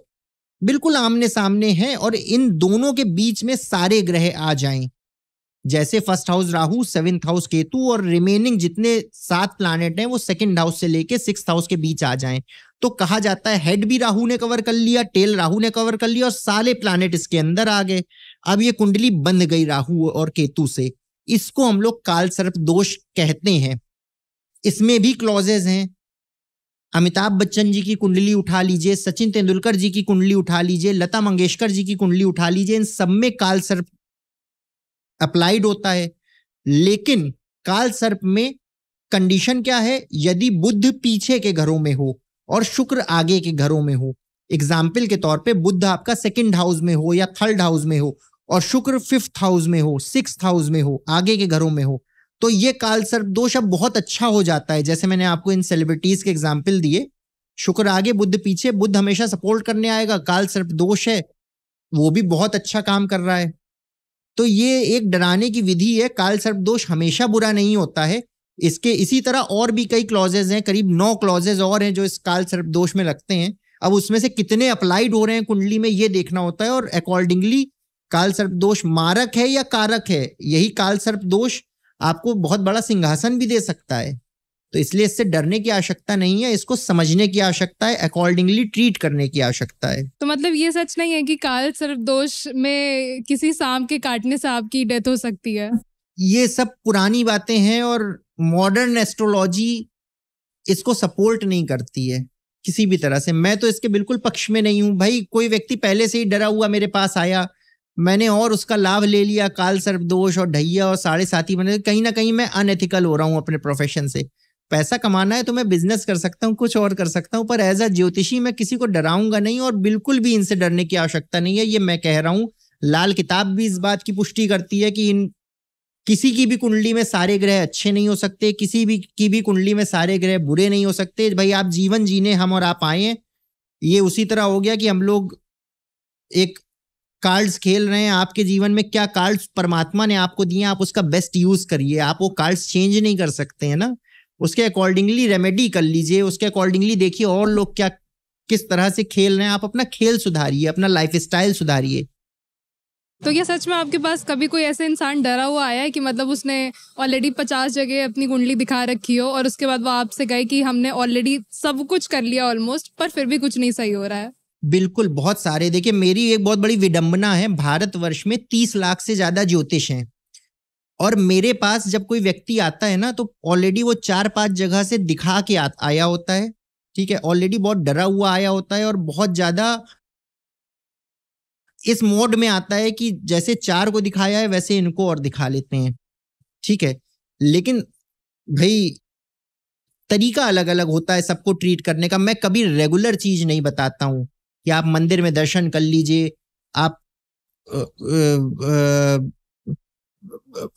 बिल्कुल आमने सामने हैं और इन दोनों के बीच में सारे ग्रह आ जाएं जैसे first house Rahu, 7th house Ketu और रिमेनिंग जितने 7 प्लैनेट हैं वो 2nd हाउस से लेके 6th हाउस के बीच आ जाएं, तो कहा जाता है हेड भी राहु ने कवर कर लिया, टेल राहु ने कवर कर लिया और सारे प्लैनेट इसके अंदर आ गए। अब ये कुंडली बंध गई राहु और केतु से। इसको हम लोग काल सर्प दोष कहते हैं। इसमें भी क्लॉजेज हैं। अमिताभ बच्चन जी की कुंडली उठा लीजिए, सचिन तेंदुलकर जी की कुंडली उठा लीजिए, लता मंगेशकर जी की कुंडली उठा लीजिए, इन सब में काल सर्प अप्लाइड होता है। लेकिन काल सर्प में कंडीशन क्या है? यदि बुध पीछे के घरों में हो और शुक्र आगे के घरों में हो। एग्जाम्पल के तौर पे बुध आपका 2nd हाउस में हो या 3rd हाउस में हो और शुक्र 5th हाउस में हो, 6th हाउस में हो, आगे के घरों में हो, तो ये काल सर्प दोष अब बहुत अच्छा हो जाता है। जैसे मैंने आपको इन सेलिब्रिटीज के एग्जाम्पल दिए, शुक्र आगे बुध पीछे, बुध हमेशा सपोर्ट करने आएगा, काल सर्प दोष है, वो भी बहुत अच्छा काम कर रहा है। तो ये एक डराने की विधि है। काल सर्प दोष हमेशा बुरा नहीं होता है। इसके इसी तरह और भी कई क्लॉजेज हैं, करीब 9 क्लॉजेज और हैं जो इस काल सर्प दोष में लगते हैं। अब उसमें से कितने अप्लाइड हो रहे हैं कुंडली में ये देखना होता है और अकॉर्डिंगली काल सर्प दोष मारक है या कारक है। यही काल सर्प दोष आपको बहुत बड़ा सिंहासन भी दे सकता है। तो इसलिए इससे डरने की आवश्यकता नहीं है, इसको समझने की आवश्यकता है, अकॉर्डिंगली ट्रीट करने की आवश्यकता है। तो मतलब ये सच नहीं है कि काल सर्प दोष में किसी सांप के काटने से आपकी डेथ हो सकती है? ये सब पुरानी बातें हैं और मॉडर्न एस्ट्रोलॉजी इसको सपोर्ट नहीं करती है किसी भी तरह से। मैं तो इसके बिल्कुल पक्ष में नहीं हूं। भाई कोई व्यक्ति पहले से ही डरा हुआ मेरे पास आया, मैंने और उसका लाभ ले लिया, काल सर्प दोष और ढैया और साढ़े साथी बने, कहीं ना कहीं मैं अनएथिकल हो रहा हूं अपने प्रोफेशन से। पैसा कमाना है तो मैं बिजनेस कर सकता हूँ, कुछ और कर सकता हूँ, पर एज अ ज्योतिषी मैं किसी को डराऊंगा नहीं और बिल्कुल भी इनसे डरने की आवश्यकता नहीं है। ये मैं कह रहा हूँ, लाल किताब भी इस बात की पुष्टि करती है कि किसी की भी कुंडली में सारे ग्रह अच्छे नहीं हो सकते, किसी भी की भी कुंडली में सारे ग्रह बुरे नहीं हो सकते। भाई आप जीवन जीने हम और आप आए हैं। ये उसी तरह हो गया कि हम लोग एक कार्ड्स खेल रहे हैं। आपके जीवन में क्या कार्ड्स परमात्मा ने आपको दिए, आप उसका बेस्ट यूज करिए। आप वो कार्ड्स चेंज नहीं कर सकते हैं ना, उसके अकॉर्डिंगली रेमेडी कर लीजिए, उसके अकॉर्डिंगली देखिए और लोग क्या किस तरह से खेल रहे हैं। आप अपना खेल सुधारिए, अपना लाइफ स्टाइल सुधारिए। तो क्या सच में आपके पास कभी कोई ऐसे इंसान डरा हुआ आया है कि मतलब उसने ऑलरेडी 50 जगह अपनी कुंडली दिखा रखी हो और उसके बाद वो आपसे कहे कि हमने ऑलरेडी सब कुछ कर लिया ऑलमोस्ट, पर फिर भी कुछ नहीं सही हो रहा है? बिल्कुल, बहुत सारे। देखिए मेरी एक बहुत बड़ी विडंबना है, भारतवर्ष में 30 लाख से ज्यादा ज्योतिष हैं और मेरे पास जब कोई व्यक्ति आता है ना तो ऑलरेडी वो 4-5 जगह से दिखा के आया होता है। ठीक है, ऑलरेडी बहुत डरा हुआ आया होता है और बहुत ज्यादा इस मोड में आता है कि जैसे 4 को दिखाया है वैसे इनको और दिखा लेते हैं। ठीक है, लेकिन भाई तरीका अलग अलग होता है सबको ट्रीट करने का। मैं कभी रेगुलर चीज नहीं बताता हूं कि आप मंदिर में दर्शन कर लीजिए, आप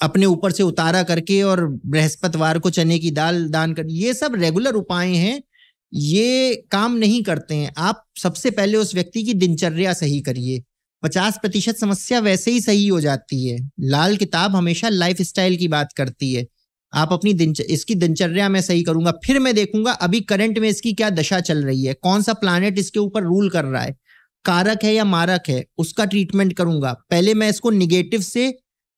अपने ऊपर से उतारा करके और बृहस्पतिवार को चने की दाल दान कर, ये सब रेगुलर उपाय हैं, ये काम नहीं करते हैं। आप सबसे पहले उस व्यक्ति की दिनचर्या सही करिए, 50% समस्या वैसे ही सही हो जाती है। लाल किताब हमेशा लाइफ स्टाइल की बात करती है। आप अपनी इसकी दिनचर्या में सही करूंगा, फिर मैं देखूंगा अभी करंट में इसकी क्या दशा चल रही है, कौन सा प्लैनेट इसके ऊपर रूल कर रहा है, कारक है या मारक है, उसका ट्रीटमेंट करूंगा। पहले मैं इसको निगेटिव से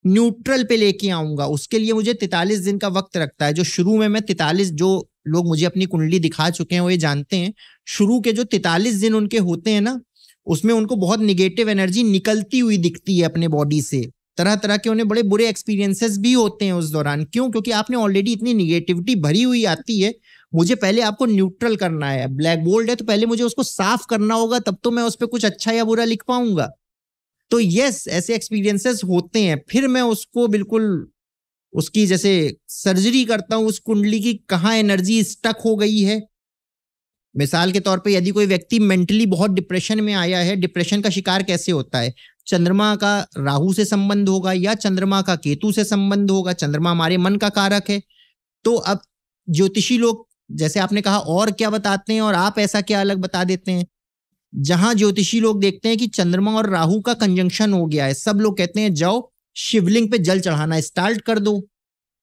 न्यूट्रल पे लेके आऊंगा, उसके लिए मुझे 43 दिन का वक्त लगता है। जो शुरू में मैं 43, जो लोग मुझे अपनी कुंडली दिखा चुके हैं वो ये जानते हैं, शुरू के जो 43 दिन उनके होते हैं ना, उसमें उनको बहुत निगेटिव एनर्जी निकलती हुई दिखती है अपने बॉडी से। तरह तरह के उन्हें बड़े बुरे एक्सपीरियंसेस भी होते हैं उस दौरान। क्यों? क्योंकि आपने ऑलरेडी इतनी निगेटिविटी भरी हुई आती है। मुझे पहले आपको न्यूट्रल करना है। ब्लैक बोल्ड है तो पहले मुझे उसको साफ करना होगा, तब तो मैं उस पर कुछ अच्छा या बुरा लिख पाऊंगा। तो यस, ऐसे एक्सपीरियंसेस होते हैं। फिर मैं उसको बिल्कुल उसकी जैसे सर्जरी करता हूं, उस कुंडली की कहाँ एनर्जी स्टक हो गई है। मिसाल के तौर पे यदि कोई व्यक्ति मेंटली बहुत डिप्रेशन में आया है, डिप्रेशन का शिकार कैसे होता है? चंद्रमा का राहु से संबंध होगा या चंद्रमा का केतु से संबंध होगा। चंद्रमा हमारे मन का कारक है। तो अब ज्योतिषी लोग, जैसे आपने कहा, और क्या बताते हैं और आप ऐसा क्या अलग बता देते हैं। जहां ज्योतिषी लोग देखते हैं कि चंद्रमा और राहु का कंजंक्शन हो गया है, सब लोग कहते हैं जाओ शिवलिंग पे जल चढ़ाना स्टार्ट कर दो।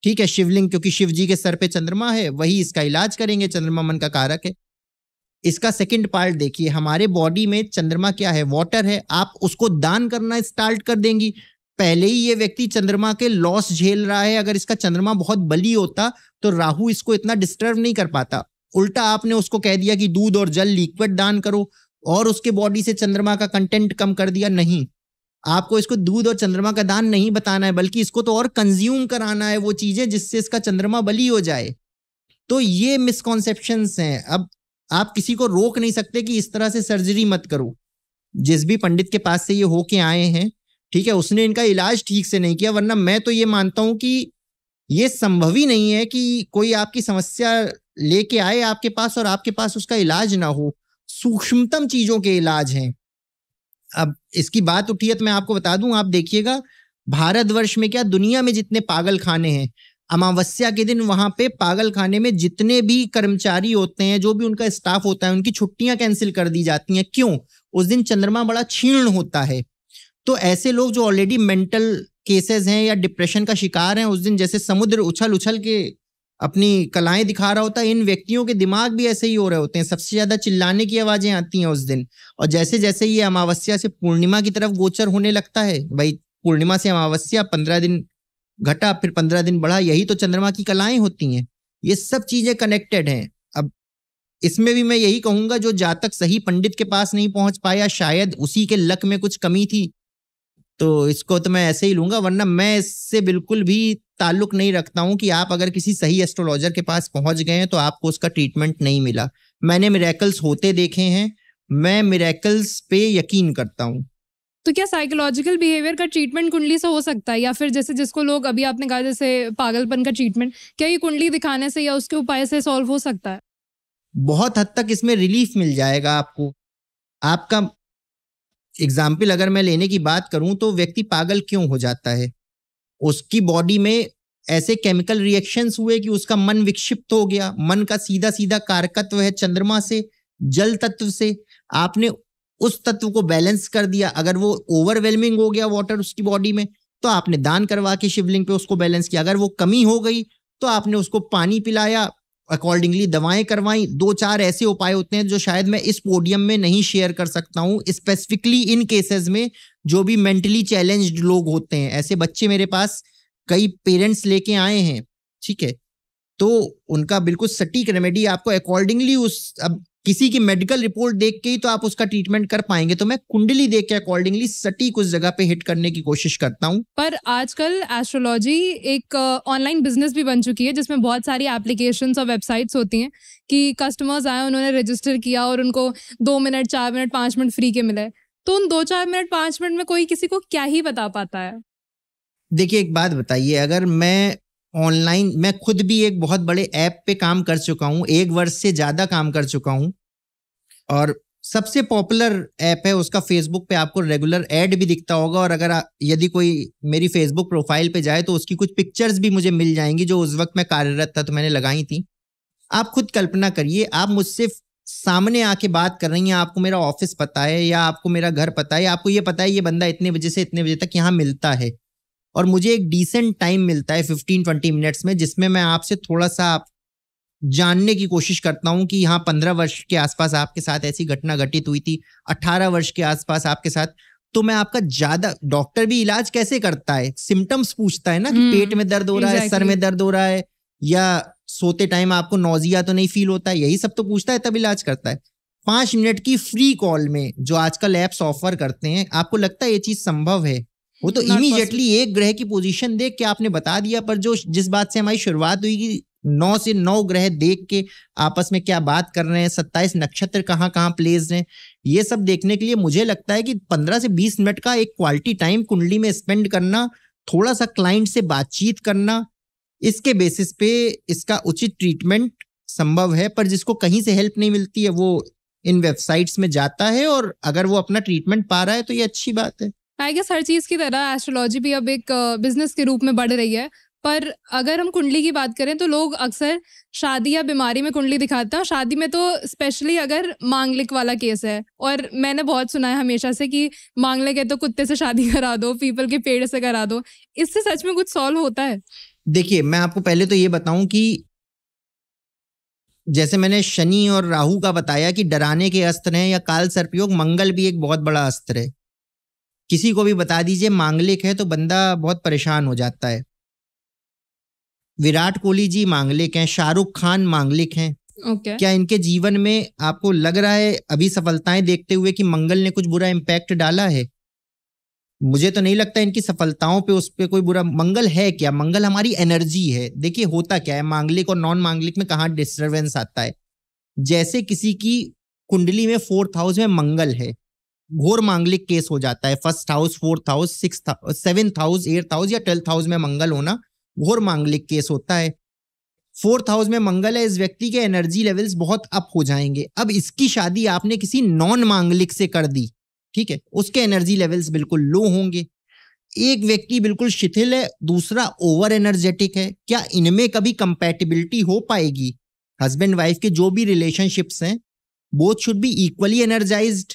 ठीक है, शिवलिंग, क्योंकि शिव जी के सर पे चंद्रमा है, वही इसका इलाज करेंगे, चंद्रमा मन का कारक है। इसका सेकंड पार्ट देखिए, हमारे बॉडी में चंद्रमा क्या है? वाटर है। आप उसको दान करना स्टार्ट कर देंगी पहले ही ये व्यक्ति चंद्रमा के लॉस झेल रहा है। अगर इसका चंद्रमा बहुत बली होता तो राहु इसको इतना डिस्टर्ब नहीं कर पाता। उल्टा आपने उसको कह दिया कि दूध और जल लिक्विड दान करो और उसके बॉडी से चंद्रमा का कंटेंट कम कर दिया। नहीं, आपको इसको दूध और चंद्रमा का दान नहीं बताना है, बल्कि इसको तो और कंज्यूम कराना है वो चीजें जिससे इसका चंद्रमा बली हो जाए। तो ये मिसकॉन्सेप्शंस हैं। अब आप किसी को रोक नहीं सकते कि इस तरह से सर्जरी मत करो। जिस भी पंडित के पास से ये होके आए हैं, ठीक है, उसने इनका इलाज ठीक से नहीं किया। वरना मैं तो ये मानता हूं कि ये संभव ही नहीं है कि कोई आपकी समस्या लेके आए आपके पास और आपके पास उसका इलाज ना हो। सूक्ष्मतम चीजों के इलाज हैं। अब इसकी बात उठी है तो मैं आपको बता दूं, आप देखिएगा भारतवर्ष में क्या, दुनिया में जितने पागल खाने हैं, अमावस्या के दिन वहां पे पागल खाने में जितने भी कर्मचारी होते हैं, जो भी उनका स्टाफ होता है, उनकी छुट्टियां कैंसिल कर दी जाती हैं। क्यों? उस दिन चंद्रमा बड़ा क्षीण होता है। तो ऐसे लोग जो ऑलरेडी मेंटल केसेस हैं या डिप्रेशन का शिकार हैं, उस दिन जैसे समुद्र उछल उछल के अपनी कलाएं दिखा रहा होता है, इन व्यक्तियों के दिमाग भी ऐसे ही हो रहे होते हैं। सबसे ज्यादा चिल्लाने की आवाजें आती हैं उस दिन। और जैसे जैसे ये अमावस्या से पूर्णिमा की तरफ गोचर होने लगता है, भाई पूर्णिमा से अमावस्या 15 दिन घटा, फिर 15 दिन बढ़ा, यही तो चंद्रमा की कलाएं होती हैं। ये सब चीजें कनेक्टेड हैं। अब इसमें भी मैं यही कहूंगा, जो जातक सही पंडित के पास नहीं पहुंच पाया, शायद उसी के लक में कुछ कमी थी, तो इसको तो मैं ऐसे ही लूंगा। वरना मैं इससे बिल्कुल भी ताल्लुक नहीं रखता हूं कि आप अगर किसी सही एस्ट्रोलॉजर के पास पहुंच गए हैं तो आपको उसका ट्रीटमेंट नहीं मिला। मैंने मिरेकल्स होते देखे हैं, मैं मिरेकल्स पे यकीन करता हूं। तो क्या साइकोलॉजिकल बिहेवियर का ट्रीटमेंट कुंडली से हो सकता है, या फिर जैसे जिसको लोग अभी आपने कहा जैसे पागलपन का ट्रीटमेंट, क्या ये कुंडली दिखाने से या उसके उपाय से सॉल्व हो सकता है? बहुत हद तक इसमें रिलीफ मिल जाएगा आपको। आपका एग्जाम्पल अगर मैं लेने की बात करूं तो व्यक्ति पागल क्यों हो जाता है? उसकी बॉडी में ऐसे केमिकल रिएक्शंस हुए कि उसका मन विक्षिप्त हो गया। मन का सीधा सीधा कारकत्व है चंद्रमा से, जल तत्व से। आपने उस तत्व को बैलेंस कर दिया। अगर वो ओवरवेलमिंग हो गया वाटर उसकी बॉडी में, तो आपने दान करवा के शिवलिंग पे उसको बैलेंस किया। अगर वो कमी हो गई तो आपने उसको पानी पिलाया, अकॉर्डिंगली दवाएं करवाई। 2-4 ऐसे उपाय होते हैं जो शायद मैं इस पोडियम में नहीं शेयर कर सकता हूं, स्पेसिफिकली इन केसेस में जो भी मेंटली चैलेंज्ड लोग होते हैं। ऐसे बच्चे मेरे पास कई पेरेंट्स लेके आए हैं, ठीक है, तो उनका बिल्कुल सटीक रेमेडी आपको अकॉर्डिंगली उस, अब किसी की मेडिकल रिपोर्ट देख के ही तो आप उसका ट्रीटमेंट कर पाएंगे, तो मैं कुंडली देख के अकॉर्डिंगली सटीक उस जगह पे हिट करने की कोशिश करता हूं। पर आजकल एस्ट्रोलॉजी एक ऑनलाइन बिजनेस भी बन चुकी है, जिसमें बहुत सारी एप्लीकेशंस और वेबसाइट्स होती हैं कि कस्टमर्स आए, उन्होंने रजिस्टर किया और उनको 2 मिनट 4 मिनट 5 मिनट फ्री के मिले। तो उन 2-4 मिनट 5 मिनट में कोई किसी को क्या ही बता पाता है? देखिए एक बात बताइए, अगर मैं ऑनलाइन, मैं खुद भी एक बहुत बड़े ऐप पे काम कर चुका हूँ, 1 वर्ष से ज़्यादा काम कर चुका हूँ, और सबसे पॉपुलर ऐप है उसका फेसबुक पे आपको रेगुलर ऐड भी दिखता होगा। और अगर यदि कोई मेरी फेसबुक प्रोफाइल पे जाए तो उसकी कुछ पिक्चर्स भी मुझे मिल जाएंगी जो उस वक्त मैं कार्यरत था तो मैंने लगाई थी। आप खुद कल्पना करिए, आप मुझसे सामने आके बात कर रही हैं, आपको मेरा ऑफिस पता है या आपको मेरा घर पता है, या आपको ये पता है ये बंदा इतने बजे से इतने बजे तक यहाँ मिलता है, और मुझे एक डिसेंट टाइम मिलता है 15-20 मिनट्स में, जिसमें मैं आपसे थोड़ा सा जानने की कोशिश करता हूं कि हाँ 15 वर्ष के आसपास आपके साथ ऐसी घटना घटित हुई थी, 18 वर्ष के आसपास आपके साथ, तो मैं आपका ज्यादा, डॉक्टर भी इलाज कैसे करता है, सिम्टम्स पूछता है ना कि पेट में दर्द हो रहा है, सर में दर्द हो रहा है, या सोते टाइम आपको नौजिया तो नहीं फील होता है, यही सब तो पूछता है, तब इलाज करता है। 5 मिनट की फ्री कॉल में जो आजकल ऐप्स ऑफर करते हैं, आपको लगता है ये चीज संभव है? वो तो इमीडिएटली एक ग्रह की पोजीशन देख के आपने बता दिया। पर जो जिस बात से हमारी शुरुआत हुई कि 9 से 9 ग्रह देख के आपस में क्या बात कर रहे हैं, 27 नक्षत्र कहाँ कहाँ प्लेस्ड हैं, ये सब देखने के लिए मुझे लगता है कि 15 से 20 मिनट का एक क्वालिटी टाइम कुंडली में स्पेंड करना, थोड़ा सा क्लाइंट से बातचीत करना, इसके बेसिस पे इसका उचित ट्रीटमेंट संभव है। पर जिसको कहीं से हेल्प नहीं मिलती है वो इन वेबसाइट्स में जाता है, और अगर वो अपना ट्रीटमेंट पा रहा है तो ये अच्छी बात है। आई गेस हर चीज़ की तरह एस्ट्रोलॉजी भी अब एक बिजनेस के रूप में बढ़ रही है। पर अगर हम कुंडली की बात करें तो लोग अक्सर शादी या बीमारी में कुंडली दिखाते हैं, शादी में तो स्पेशली अगर मांगलिक वाला केस है। और मैंने बहुत सुना है हमेशा से कि मांगलिक है तो कुत्ते से शादी करा दो, पीपल के पेड़ से करा दो। इससे सच में कुछ सॉल्व होता है? देखिए मैं आपको पहले तो ये बताऊं कि जैसे मैंने शनि और राहु का बताया कि डराने के अस्त्र हैं या काल सर्पयोग, मंगल भी एक बहुत बड़ा अस्त्र है। किसी को भी बता दीजिए मांगलिक है तो बंदा बहुत परेशान हो जाता है। विराट कोहली जी मांगलिक हैं, शाहरुख खान मांगलिक हैं। ओके। क्या इनके जीवन में आपको लग रहा है अभी सफलताएं देखते हुए कि मंगल ने कुछ बुरा इम्पैक्ट डाला है? मुझे तो नहीं लगता इनकी सफलताओं पे उस पे कोई बुरा। मंगल है क्या? मंगल हमारी एनर्जी है। देखिए होता क्या है मांगलिक और नॉन मांगलिक में कहाँ डिस्टरबेंस आता है। जैसे किसी की कुंडली में 4th हाउस में मंगल है, घोर मांगलिक केस हो जाता है। 1st house, 4th house, 7th house, 8th house या 12th हाउस में मंगल होना घोर मांगलिक केस होता है। 4th हाउस में मंगल है, इस व्यक्ति के एनर्जी लेवल्स बहुत अप हो जाएंगे। अब इसकी शादी आपने किसी नॉन मांगलिक से कर दी, ठीक है, उसके एनर्जी लेवल्स बिल्कुल लो होंगे। एक व्यक्ति बिल्कुल शिथिल है, दूसरा ओवर एनर्जेटिक है। क्या इनमें कभी कंपैटिबिलिटी हो पाएगी? हस्बैंड वाइफ के जो भी रिलेशनशिप्स हैं, both should be equally energised,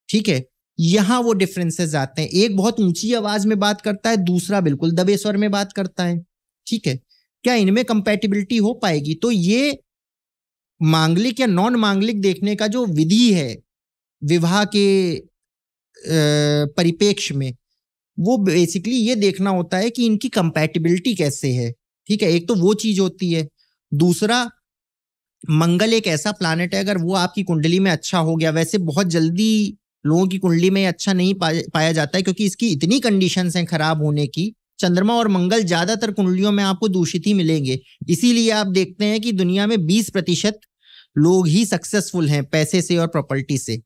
ठीक है। यहां वो डिफरेंसेस आते हैं। एक बहुत ऊंची आवाज में बात करता है, दूसरा बिल्कुल दबे स्वर में बात करता है, ठीक है। क्या इनमें कंपैटिबिलिटी हो पाएगी? तो ये मांगलिक या नॉन मांगलिक देखने का जो विधि है विवाह के परिप्रेक्ष्य में, वो बेसिकली ये देखना होता है कि इनकी कंपैटिबिलिटी कैसे है, ठीक है। एक तो वो चीज होती है। दूसरा, मंगल एक ऐसा प्लैनेट है, अगर वो आपकी कुंडली में अच्छा हो गया, वैसे बहुत जल्दी लोगों की कुंडली में अच्छा नहीं पाया जाता है क्योंकि इसकी इतनी कंडीशंस हैं खराब होने की। चंद्रमा और मंगल ज्यादातर कुंडलियों में आपको दूषित ही मिलेंगे। इसीलिए आप देखते हैं कि दुनिया में 20% लोग ही सक्सेसफुल हैं पैसे से और प्रॉपर्टी से,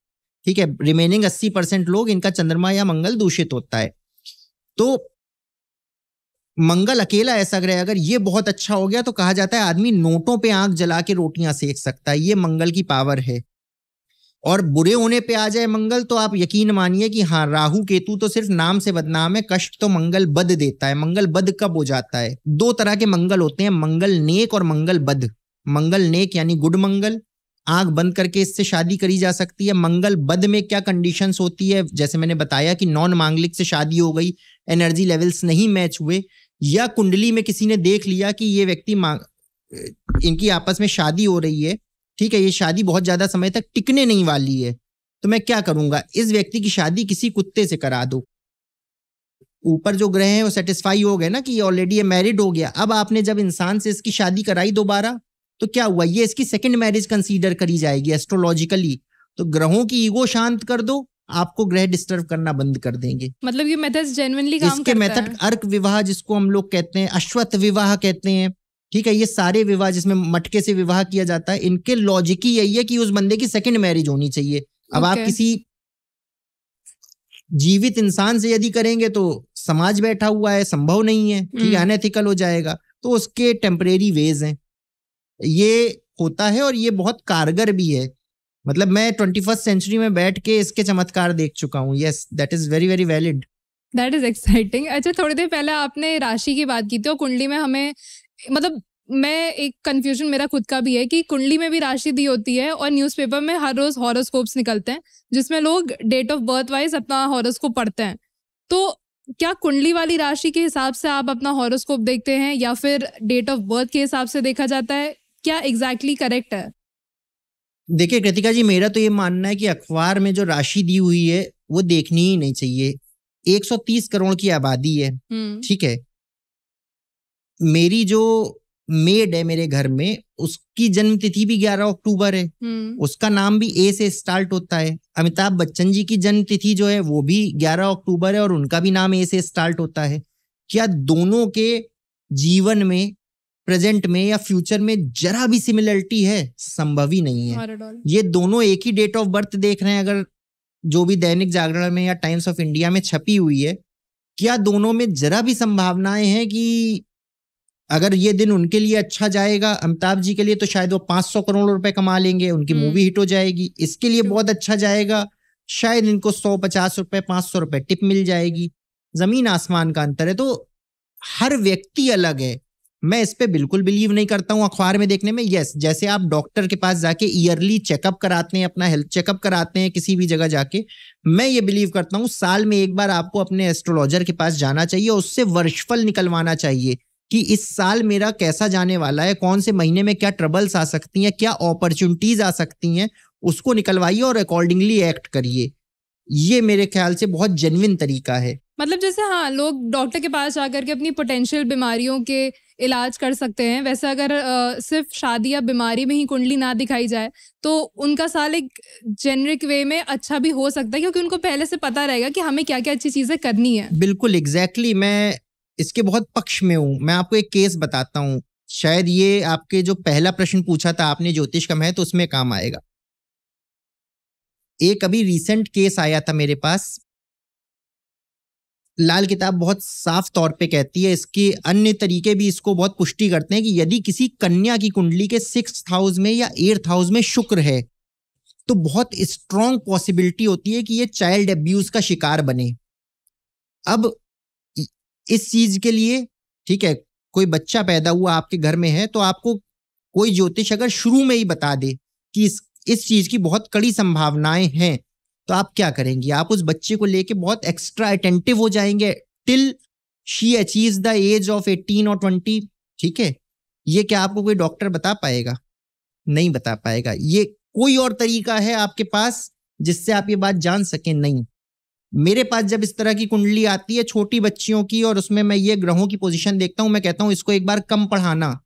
ठीक है। रिमेनिंग 80% लोग, इनका चंद्रमा या मंगल दूषित होता है। तो मंगल अकेला ऐसा ग्रह अगर ये बहुत अच्छा हो गया तो कहा जाता है आदमी नोटों पे आंख जला के रोटियां सेक सकता है। ये मंगल की पावर है। और बुरे होने पे आ जाए मंगल तो आप यकीन मानिए कि हाँ, राहु केतु तो सिर्फ नाम से बदनाम है, कष्ट तो मंगल बद देता है। मंगल बद कब हो जाता है? 2 तरह के मंगल होते हैं, मंगल नेक और मंगल बद। मंगल नेक यानी गुड मंगल, आंख बंद करके इससे शादी करी जा सकती है। मंगल बद में क्या कंडीशंस होती है? जैसे मैंने बताया कि नॉन मांगलिक से शादी हो गई, एनर्जी लेवल्स नहीं मैच हुए, या कुंडली में किसी ने देख लिया कि ये व्यक्ति इनकी आपस में शादी हो रही है, ठीक है, ये शादी बहुत ज्यादा समय तक टिकने नहीं वाली है, तो मैं क्या करूंगा, इस व्यक्ति की शादी किसी कुत्ते से करा दो। ऊपर जो ग्रह हैं वो सेटिस्फाई हो गए ना कि ये ऑलरेडी ये मैरिड हो गया। अब आपने जब इंसान से इसकी शादी कराई दोबारा, तो क्या हुआ, ये इसकी सेकंड मैरिज कंसीडर करी जाएगी एस्ट्रोलॉजिकली। तो ग्रहों की ईगो शांत कर दो, आपको ग्रह डिस्टर्ब करना बंद कर देंगे। मतलब ये मेथड जेन्युइनली काम करता है। इसके मेथड अर्क विवाह जिसको हम लोग कहते हैं, अश्वत्थ विवाह कहते हैं, ठीक है। ये सारे विवाह जिसमें मटके से विवाह किया जाता है, इनके लॉजिक ही यही है कि उस बंदे की सेकंड मैरिज होनी चाहिए। अब आप किसी जीवित इंसान से यदि करेंगे तो समाज बैठा हुआ है, संभव नहीं है, ठीक है, अनएथिकल हो जाएगा। तो उसके टेम्परेरी वेज हैं, ये होता है और ये बहुत कारगर भी है। मतलब मैं 21st सेंचुरी में बैठ के इसके चमत्कार देख चुका हूँ। Yes, that is very very valid. That is exciting. अच्छा, थोड़ी देर पहले आपने राशि की बात की थी और कुंडली में हमें, मतलब मैं एक कंफ्यूजन मेरा खुद का भी है कि कुंडली में भी राशि दी होती है और न्यूज़पेपर में हर रोज हॉरोस्कोप्स निकलते हैं जिसमें लोग डेट ऑफ बर्थ वाइज अपना हॉरोस्कोप पढ़ते हैं। तो क्या कुंडली वाली राशि के हिसाब से आप अपना हॉरोस्कोप देखते हैं या फिर डेट ऑफ बर्थ के हिसाब से देखा जाता है? क्या एग्जैक्टली करेक्ट है? देखिए कृतिका जी, मेरा तो ये मानना है कि अखबार में जो राशि दी हुई है वो देखनी ही नहीं चाहिए। 130 करोड़ की आबादी है, ठीक है। मेरी जो मेड है मेरे घर में, उसकी जन्म तिथि भी 11 अक्टूबर है, उसका नाम भी ए से स्टार्ट होता है। अमिताभ बच्चन जी की जन्म तिथि जो है वो भी 11 अक्टूबर है और उनका भी नाम ए से स्टार्ट होता है। क्या दोनों के जीवन में, प्रेजेंट में या फ्यूचर में जरा भी सिमिलरिटी है? संभव ही नहीं है। ये दोनों एक ही डेट ऑफ बर्थ देख रहे हैं, अगर जो भी दैनिक जागरण में या टाइम्स ऑफ इंडिया में छपी हुई है, क्या दोनों में जरा भी संभावनाएं हैं कि अगर ये दिन उनके लिए अच्छा जाएगा, अमिताभ जी के लिए तो शायद वो 500 करोड़ रुपए कमा लेंगे, उनकी मूवी हिट हो जाएगी। इसके लिए बहुत अच्छा जाएगा, शायद इनको 150 रुपए 500 रुपए टिप मिल जाएगी। जमीन आसमान का अंतर है। तो हर व्यक्ति अलग है। मैं इस पे बिल्कुल बिलीव नहीं करता हूँ अखबार में देखने में। यस, जैसे आप डॉक्टर के पास जाके ईयरली चेकअप कराते हैं, अपना हेल्थ चेकअप कराते हैं किसी भी जगह जाके, मैं ये बिलीव करता हूँ साल में एक बार आपको अपने एस्ट्रोलॉजर के पास जाना चाहिए, उससे वर्षफल निकलवाना चाहिए कि इस साल मेरा कैसा जाने वाला है, कौन से महीने में क्या ट्रबल्स आ सकती हैं, क्या अपॉर्चुनिटीज आ सकती हैं, उसको निकलवाइए और अकॉर्डिंगली एक्ट करिए। ये मेरे ख्याल से बहुत जेन्युइन तरीका है। मतलब जैसे हाँ, लोग डॉक्टर के पास जाकर के अपनी पोटेंशियल बीमारियों के इलाज कर सकते हैं, वैसे अगर सिर्फ शादी या बीमारी में ही कुंडली ना दिखाई जाए तो उनका साल एक जेनरिक वे में अच्छा भी हो सकता है, क्योंकि उनको पहले से पता रहेगा कि हमें क्या क्या अच्छी चीजें करनी है। बिल्कुल एग्जैक्टली, मैं इसके बहुत पक्ष में हूँ। मैं आपको एक केस बताता हूँ, शायद ये आपके जो पहला प्रश्न पूछा था आपने ज्योतिष का है तो उसमें काम आएगा। एक अभी रिसेंट केस आया था मेरे पास। लाल किताब बहुत साफ तौर पे कहती है, इसके अन्य तरीके भी इसको बहुत पुष्टि करते हैं कि यदि किसी कन्या की कुंडली के 6th हाउस में या 8th हाउस में शुक्र है तो बहुत स्ट्रॉन्ग पॉसिबिलिटी होती है कि ये चाइल्ड अब्यूज का शिकार बने। अब इस चीज के लिए, ठीक है, कोई बच्चा पैदा हुआ आपके घर में है तो आपको कोई ज्योतिष अगर शुरू में ही बता दे कि इस चीज की बहुत कड़ी संभावनाएं हैं, तो आप क्या करेंगे? आप उस बच्चे को लेके बहुत एक्स्ट्रा अटेंटिव हो जाएंगे till she achieves the age of 18 और 20। ठीक है, ये क्या आपको कोई डॉक्टर बता पाएगा? नहीं बता पाएगा। ये कोई और तरीका है आपके पास जिससे आप ये बात जान सकें? नहीं। मेरे पास जब इस तरह की कुंडली आती है छोटी बच्चियों की और उसमें मैं ये ग्रहों की पोजीशन देखता हूं, मैं कहता हूं इसको एक बार कम पढ़ाना,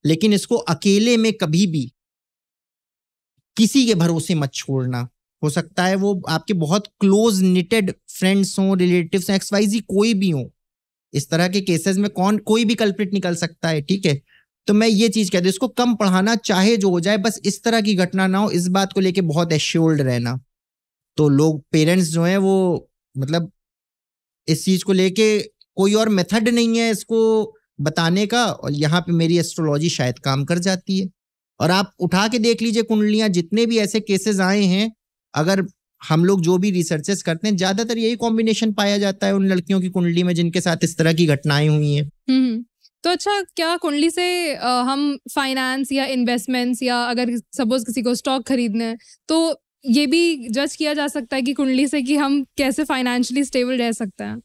लेकिन इसको अकेले में कभी भी किसी के भरोसे मत छोड़ना। हो सकता है वो आपके बहुत क्लोज निटेड फ्रेंड्स हों, रिलेटिव्स, XYZ कोई भी हो। इस तरह के केसेस में कोई भी कल्प्रिट निकल सकता है, ठीक है। तो मैं ये चीज कहती हूँ, इसको कम पढ़ाना, चाहे जो हो जाए, बस इस तरह की घटना ना हो, इस बात को लेके बहुत एश्योर्ड रहना। तो लोग, पेरेंट्स जो हैं वो, मतलब इस चीज को लेके कोई और मेथड नहीं है इसको बताने का, और यहाँ पे मेरी एस्ट्रोलॉजी शायद काम कर जाती है। और आप उठा के देख लीजिए कुंडलियां, जितने भी ऐसे केसेस आए हैं, अगर हम लोग जो भी रिसर्चेस करते हैं, ज्यादातर यही कॉम्बिनेशन पाया जाता है उन लड़कियों की कुंडली में जिनके साथ इस तरह की घटनाएं हुई हैं। तो अच्छा, क्या कुंडली से हम फाइनेंस या इन्वेस्टमेंट्स या अगर सपोज किसी को स्टॉक खरीदना है तो ये भी जज किया जा सकता है कि कुंडली से कि हम कैसे फाइनेंशियली स्टेबल रह सकते हैं?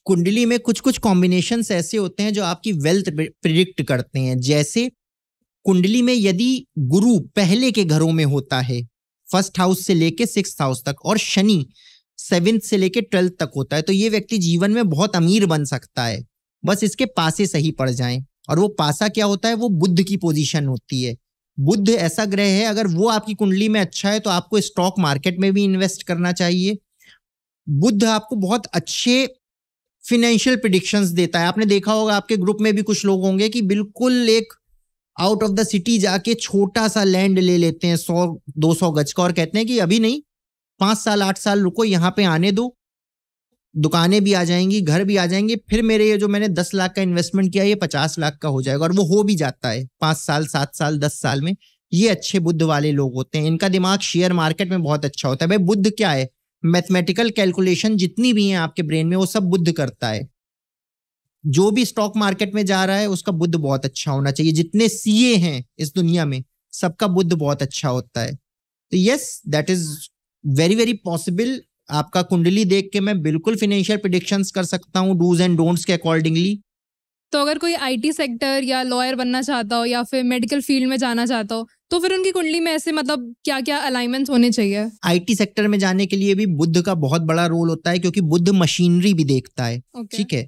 कुंडली में कुछ कुछ कॉम्बिनेशंस ऐसे होते हैं जो आपकी वेल्थ प्रिडिक्ट करते हैं। जैसे कुंडली में यदि गुरु पहले के घरों में होता है, 1st हाउस से लेके 6th हाउस तक, और शनि 7th से लेके 12th तक होता है, तो ये व्यक्ति जीवन में बहुत अमीर बन सकता है, बस इसके पासे सही पड़ जाएं। और वो पासा क्या होता है? वो बुध की पोजीशन होती है। बुध ऐसा ग्रह है, अगर वो आपकी कुंडली में अच्छा है तो आपको स्टॉक मार्केट में भी इन्वेस्ट करना चाहिए। बुध आपको बहुत अच्छे फिनेंशियल प्रेडिक्शंस देता है। आपने देखा होगा, आपके ग्रुप में भी कुछ लोग होंगे कि बिल्कुल एक आउट ऑफ द सिटी जाके छोटा सा लैंड ले लेते हैं 100-200 गज का, और कहते हैं कि अभी नहीं, 5 साल 8 साल रुको, यहाँ पे आने दो, दुकानें भी आ जाएंगी, घर भी आ जाएंगे, फिर मेरे ये जो मैंने 10 लाख का इन्वेस्टमेंट किया ये 50 लाख का हो जाएगा। और वो हो भी जाता है 5 साल 7 साल 10 साल में। ये अच्छे बुद्ध वाले लोग होते हैं, इनका दिमाग शेयर मार्केट में बहुत अच्छा होता है। भाई बुद्ध क्या है? मैथमेटिकल कैलकुलेशन जितनी भी हैं आपके ब्रेन में वो सब बुद्ध करता है। जो भी स्टॉक मार्केट में जा रहा है उसका बुद्ध बहुत अच्छा होना चाहिए। जितने सीए हैं इस दुनिया में सबका बुद्ध बहुत अच्छा होता है। तो yes, that is very very possible. आपका कुंडली देख के मैं बिल्कुल फाइनेंशियल प्रेडिक्शंस कर सकता हूँ डूज एंड डोंट्स के अकॉर्डिंगली। तो अगर कोई आईटी सेक्टर या लॉयर बनना चाहता हो या फिर मेडिकल फील्ड में जाना चाहता हो तो फिर उनकी कुंडली में ऐसे मतलब क्या क्या अलाइनमेंट्स होने चाहिए? आईटी सेक्टर में जाने के लिए भी बुद्ध का बहुत बड़ा रोल होता है, क्योंकि बुद्ध मशीनरी भी देखता है। ठीक है,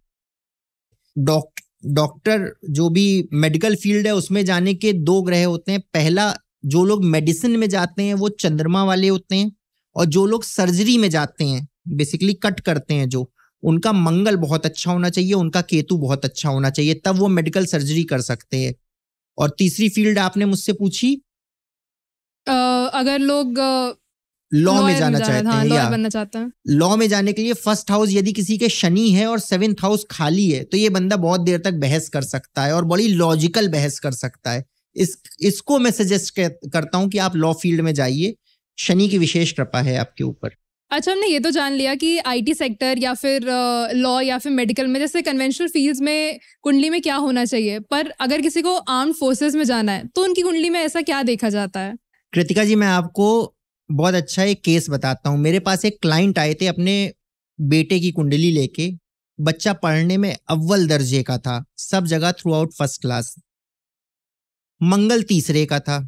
डॉक्टर जो भी मेडिकल फील्ड है उसमें जाने के 2 ग्रह होते हैं। पहला, जो लोग मेडिसिन में जाते हैं वो चंद्रमा वाले होते हैं, और जो लोग सर्जरी में जाते हैं, बेसिकली कट करते हैं, जो उनका मंगल बहुत अच्छा होना चाहिए, उनका केतु बहुत अच्छा होना चाहिए, तब वो मेडिकल सर्जरी कर सकते हैं। और तीसरी फील्ड आपने मुझसे पूछी, अगर लोग लॉ में जाना चाहते हैं, लॉयर बनना चाहते हैं। लॉ में जाने के लिए 1st हाउस यदि किसी के शनि है और 7th हाउस खाली है तो ये बंदा बहुत देर तक बहस कर सकता है और बड़ी लॉजिकल बहस कर सकता है। इसको मैं सजेस्ट करता हूं कि आप लॉ फील्ड में जाइए, शनि की विशेष कृपा है आपके ऊपर। अच्छा, हमने ये तो जान लिया कि आईटी सेक्टर या फिर लॉ या फिर मेडिकल में, जैसे कन्वेंशनल फील्ड्स में कुंडली में क्या होना चाहिए, पर अगर किसी को आर्म्ड फोर्सेस में जाना है तो उनकी कुंडली में ऐसा क्या देखा जाता है? कृतिका जी, मैं आपको बहुत अच्छा एक केस बताता हूँ। मेरे पास एक क्लाइंट आए थे अपने बेटे की कुंडली लेके। बच्चा पढ़ने में अव्वल दर्जे का था, सब जगह थ्रू आउट 1st क्लास। मंगल तीसरे का था,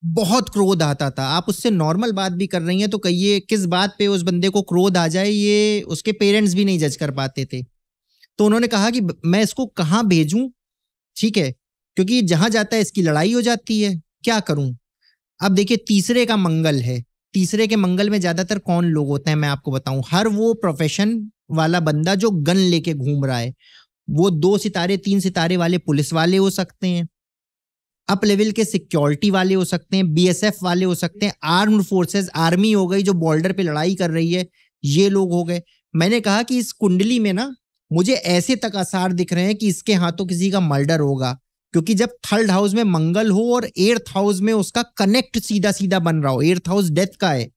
बहुत क्रोध आता था। आप उससे नॉर्मल बात भी कर रही हैं तो कहिए किस बात पे उस बंदे को क्रोध आ जाए, ये उसके पेरेंट्स भी नहीं जज कर पाते थे। तो उन्होंने कहा कि मैं इसको कहाँ भेजूं, ठीक है, क्योंकि जहां जाता है इसकी लड़ाई हो जाती है, क्या करूं। अब देखिए तीसरे का मंगल है, तीसरे के मंगल में ज्यादातर कौन लोग होते हैं मैं आपको बताऊं, हर वो प्रोफेशन वाला बंदा जो गन लेके घूम रहा है। वो 2 सितारे 3 सितारे वाले पुलिस वाले हो सकते हैं, अप लेवल के सिक्योरिटी वाले हो सकते हैं, बीएसएफ वाले हो सकते हैं, आर्म्ड फोर्सेस आर्मी हो गई जो बॉर्डर पे लड़ाई कर रही है, ये लोग हो गए। मैंने कहा कि इस कुंडली में ना मुझे ऐसे तक आसार दिख रहे हैं कि इसके हाथों किसी का मर्डर होगा, क्योंकि जब थर्ड हाउस में मंगल हो और 8th हाउस में उसका कनेक्ट सीधा सीधा बन रहा हो, 8th हाउस डेथ का है,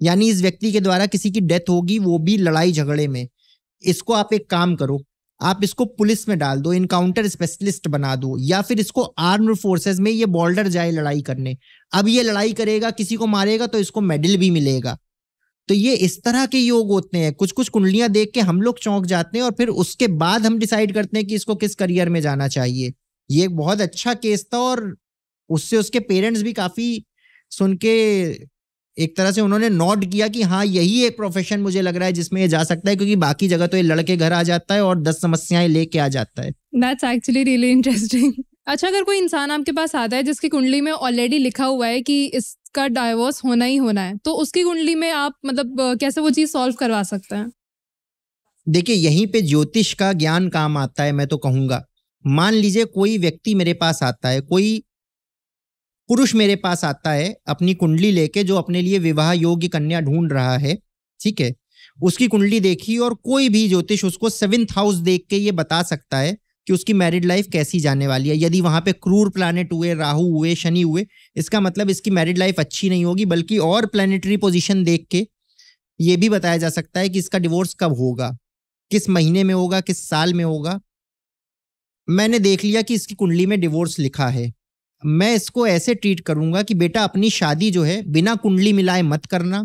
यानी इस व्यक्ति के द्वारा किसी की डेथ होगी, वो भी लड़ाई झगड़े में। इसको आप एक काम करो, आप इसको पुलिस में डाल दो, इनकाउंटर स्पेशलिस्ट बना दो, या फिर इसको आर्म्ड फोर्सेस में ये बॉर्डर जाए लड़ाई करने। अब ये लड़ाई करेगा, किसी को मारेगा तो इसको मेडल भी मिलेगा। तो ये इस तरह के योग होते हैं। कुछ कुछ कुंडलियां देख के हम लोग चौंक जाते हैं और फिर उसके बाद हम डिसाइड करते हैं कि इसको किस करियर में जाना चाहिए। ये एक बहुत अच्छा केस था और उससे उसके पेरेंट्स भी काफी सुन के एक तरह से उन्होंने नोट किया कि हाँ यही एक प्रोफेशन मुझे लग रहा है जिसमें ये जा सकता है, क्योंकि बाकी जगह तो ये लड़के घर आ जाता है और 10 समस्याएं लेके आ जाता है। That's actually really interesting. अच्छा, अगर कोई इंसान आपके पास आता है जिसकी कुंडली में ऑलरेडी लिखा हुआ है कि इसका डाइवोर्स होना ही होना है, तो उसकी कुंडली में आप मतलब कैसे वो चीज सॉल्व करवा सकते हैं? देखिए यहीं पे ज्योतिष का ज्ञान काम आता है। मैं तो कहूंगा, मान लीजिए कोई व्यक्ति मेरे पास आता है, कोई पुरुष मेरे पास आता है अपनी कुंडली लेके, जो अपने लिए विवाह योग्य कन्या ढूंढ रहा है, ठीक है। उसकी कुंडली देखी और कोई भी ज्योतिष उसको 7th हाउस देख के ये बता सकता है कि उसकी मैरिड लाइफ कैसी जाने वाली है। यदि वहां पे क्रूर प्लैनेट हुए, राहु हुए, शनि हुए, इसका मतलब इसकी मैरिड लाइफ अच्छी नहीं होगी। बल्कि और प्लैनेटरी पोजीशन देख के ये भी बताया जा सकता है कि इसका डिवोर्स कब होगा, किस महीने में होगा, किस साल में होगा। मैंने देख लिया कि इसकी कुंडली में डिवोर्स लिखा है, मैं इसको ऐसे ट्रीट करूंगा कि बेटा अपनी शादी जो है बिना कुंडली मिलाए मत करना।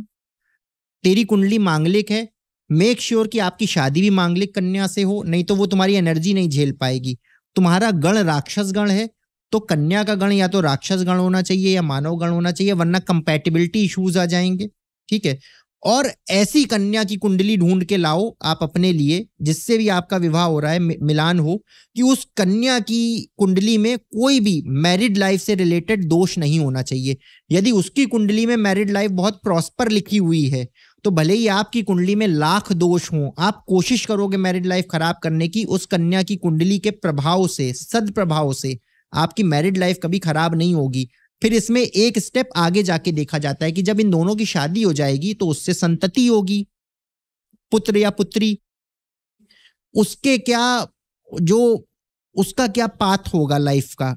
तेरी कुंडली मांगलिक है, मेक श्योर कि आपकी शादी भी मांगलिक कन्या से हो, नहीं तो वो तुम्हारी एनर्जी नहीं झेल पाएगी। तुम्हारा गण राक्षस गण है तो कन्या का गण या तो राक्षस गण होना चाहिए या मानव गण होना चाहिए, वरना कंपैटिबिलिटी इश्यूज आ जाएंगे, ठीक है। और ऐसी कन्या की कुंडली ढूंढ के लाओ आप अपने लिए, जिससे भी आपका विवाह हो रहा है, मिलान हो, कि उस कन्या की कुंडली में कोई भी मैरिड लाइफ से रिलेटेड दोष नहीं होना चाहिए। यदि उसकी कुंडली में मैरिड लाइफ बहुत प्रॉस्पर लिखी हुई है तो भले ही आपकी कुंडली में लाख दोष हों, आप कोशिश करोगे मैरिड लाइफ खराब करने की, उस कन्या की कुंडली के प्रभाव से, सद्प्रभाव से आपकी मैरिड लाइफ कभी खराब नहीं होगी। फिर इसमें एक स्टेप आगे जाके देखा जाता है कि जब इन दोनों की शादी हो जाएगी तो उससे संतति होगी, पुत्र या पुत्री, उसके क्या, जो उसका क्या पाथ होगा लाइफ का।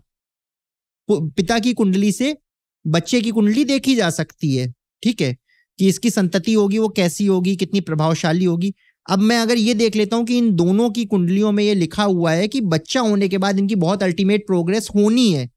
पिता की कुंडली से बच्चे की कुंडली देखी जा सकती है, ठीक है, कि इसकी संतति होगी वो कैसी होगी, कितनी प्रभावशाली होगी। अब मैं अगर ये देख लेता हूं कि इन दोनों की कुंडलियों में ये लिखा हुआ है कि बच्चा होने के बाद इनकी बहुत अल्टीमेट प्रोग्रेस होनी है,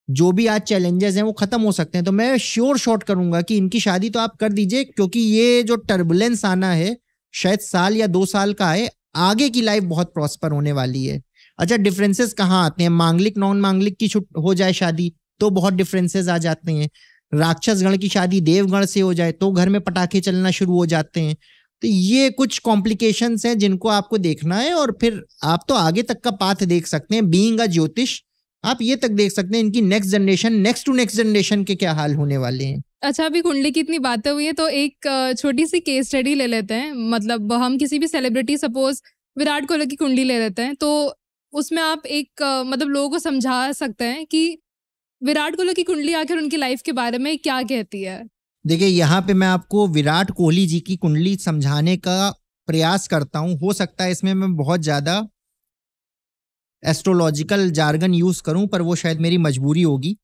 जो भी आज चैलेंजेस हैं वो खत्म हो सकते हैं, तो मैं श्योर शॉट करूंगा कि इनकी शादी तो आप कर दीजिए, क्योंकि ये जो टर्बुलेंस आना है शायद साल या 2 साल का है, आगे की लाइफ बहुत प्रॉस्पर होने वाली है। अच्छा, डिफरेंसेस कहाँ आते हैं? मांगलिक नॉन मांगलिक की हो जाए शादी तो बहुत डिफरेंसेस आ जाते हैं। राक्षस गण की शादी देवगण से हो जाए तो घर में पटाखे चलना शुरू हो जाते हैं। तो ये कुछ कॉम्प्लिकेशंस हैं जिनको आपको देखना है, और फिर आप तो आगे तक का पाथ देख सकते हैं। बीइंग अ ज्योतिष आप ये तक देख सकते हैं इनकी next generation, next to next generation के क्या हाल होने वाले हैं। अच्छा, अभी कुंडली की इतनी बातें हुई है तो एक छोटी सी केस स्टडी ले लेते हैं। मतलब हम किसी भी सेलिब्रिटी, सपोज विराट कोहली की कुंडली ले लेते हैं, तो उसमें आप एक मतलब लोगों को समझा सकते हैं कि विराट कोहली की कुंडली आखिर उनकी लाइफ के बारे में क्या कहती है। देखिए यहाँ पे मैं आपको विराट कोहली जी की कुंडली समझाने का प्रयास करता हूँ। हो सकता है इसमें मैं बहुत ज्यादा एस्ट्रोलॉजिकल जार्गन यूज करूं, पर वो शायद मेरी मजबूरी होगी।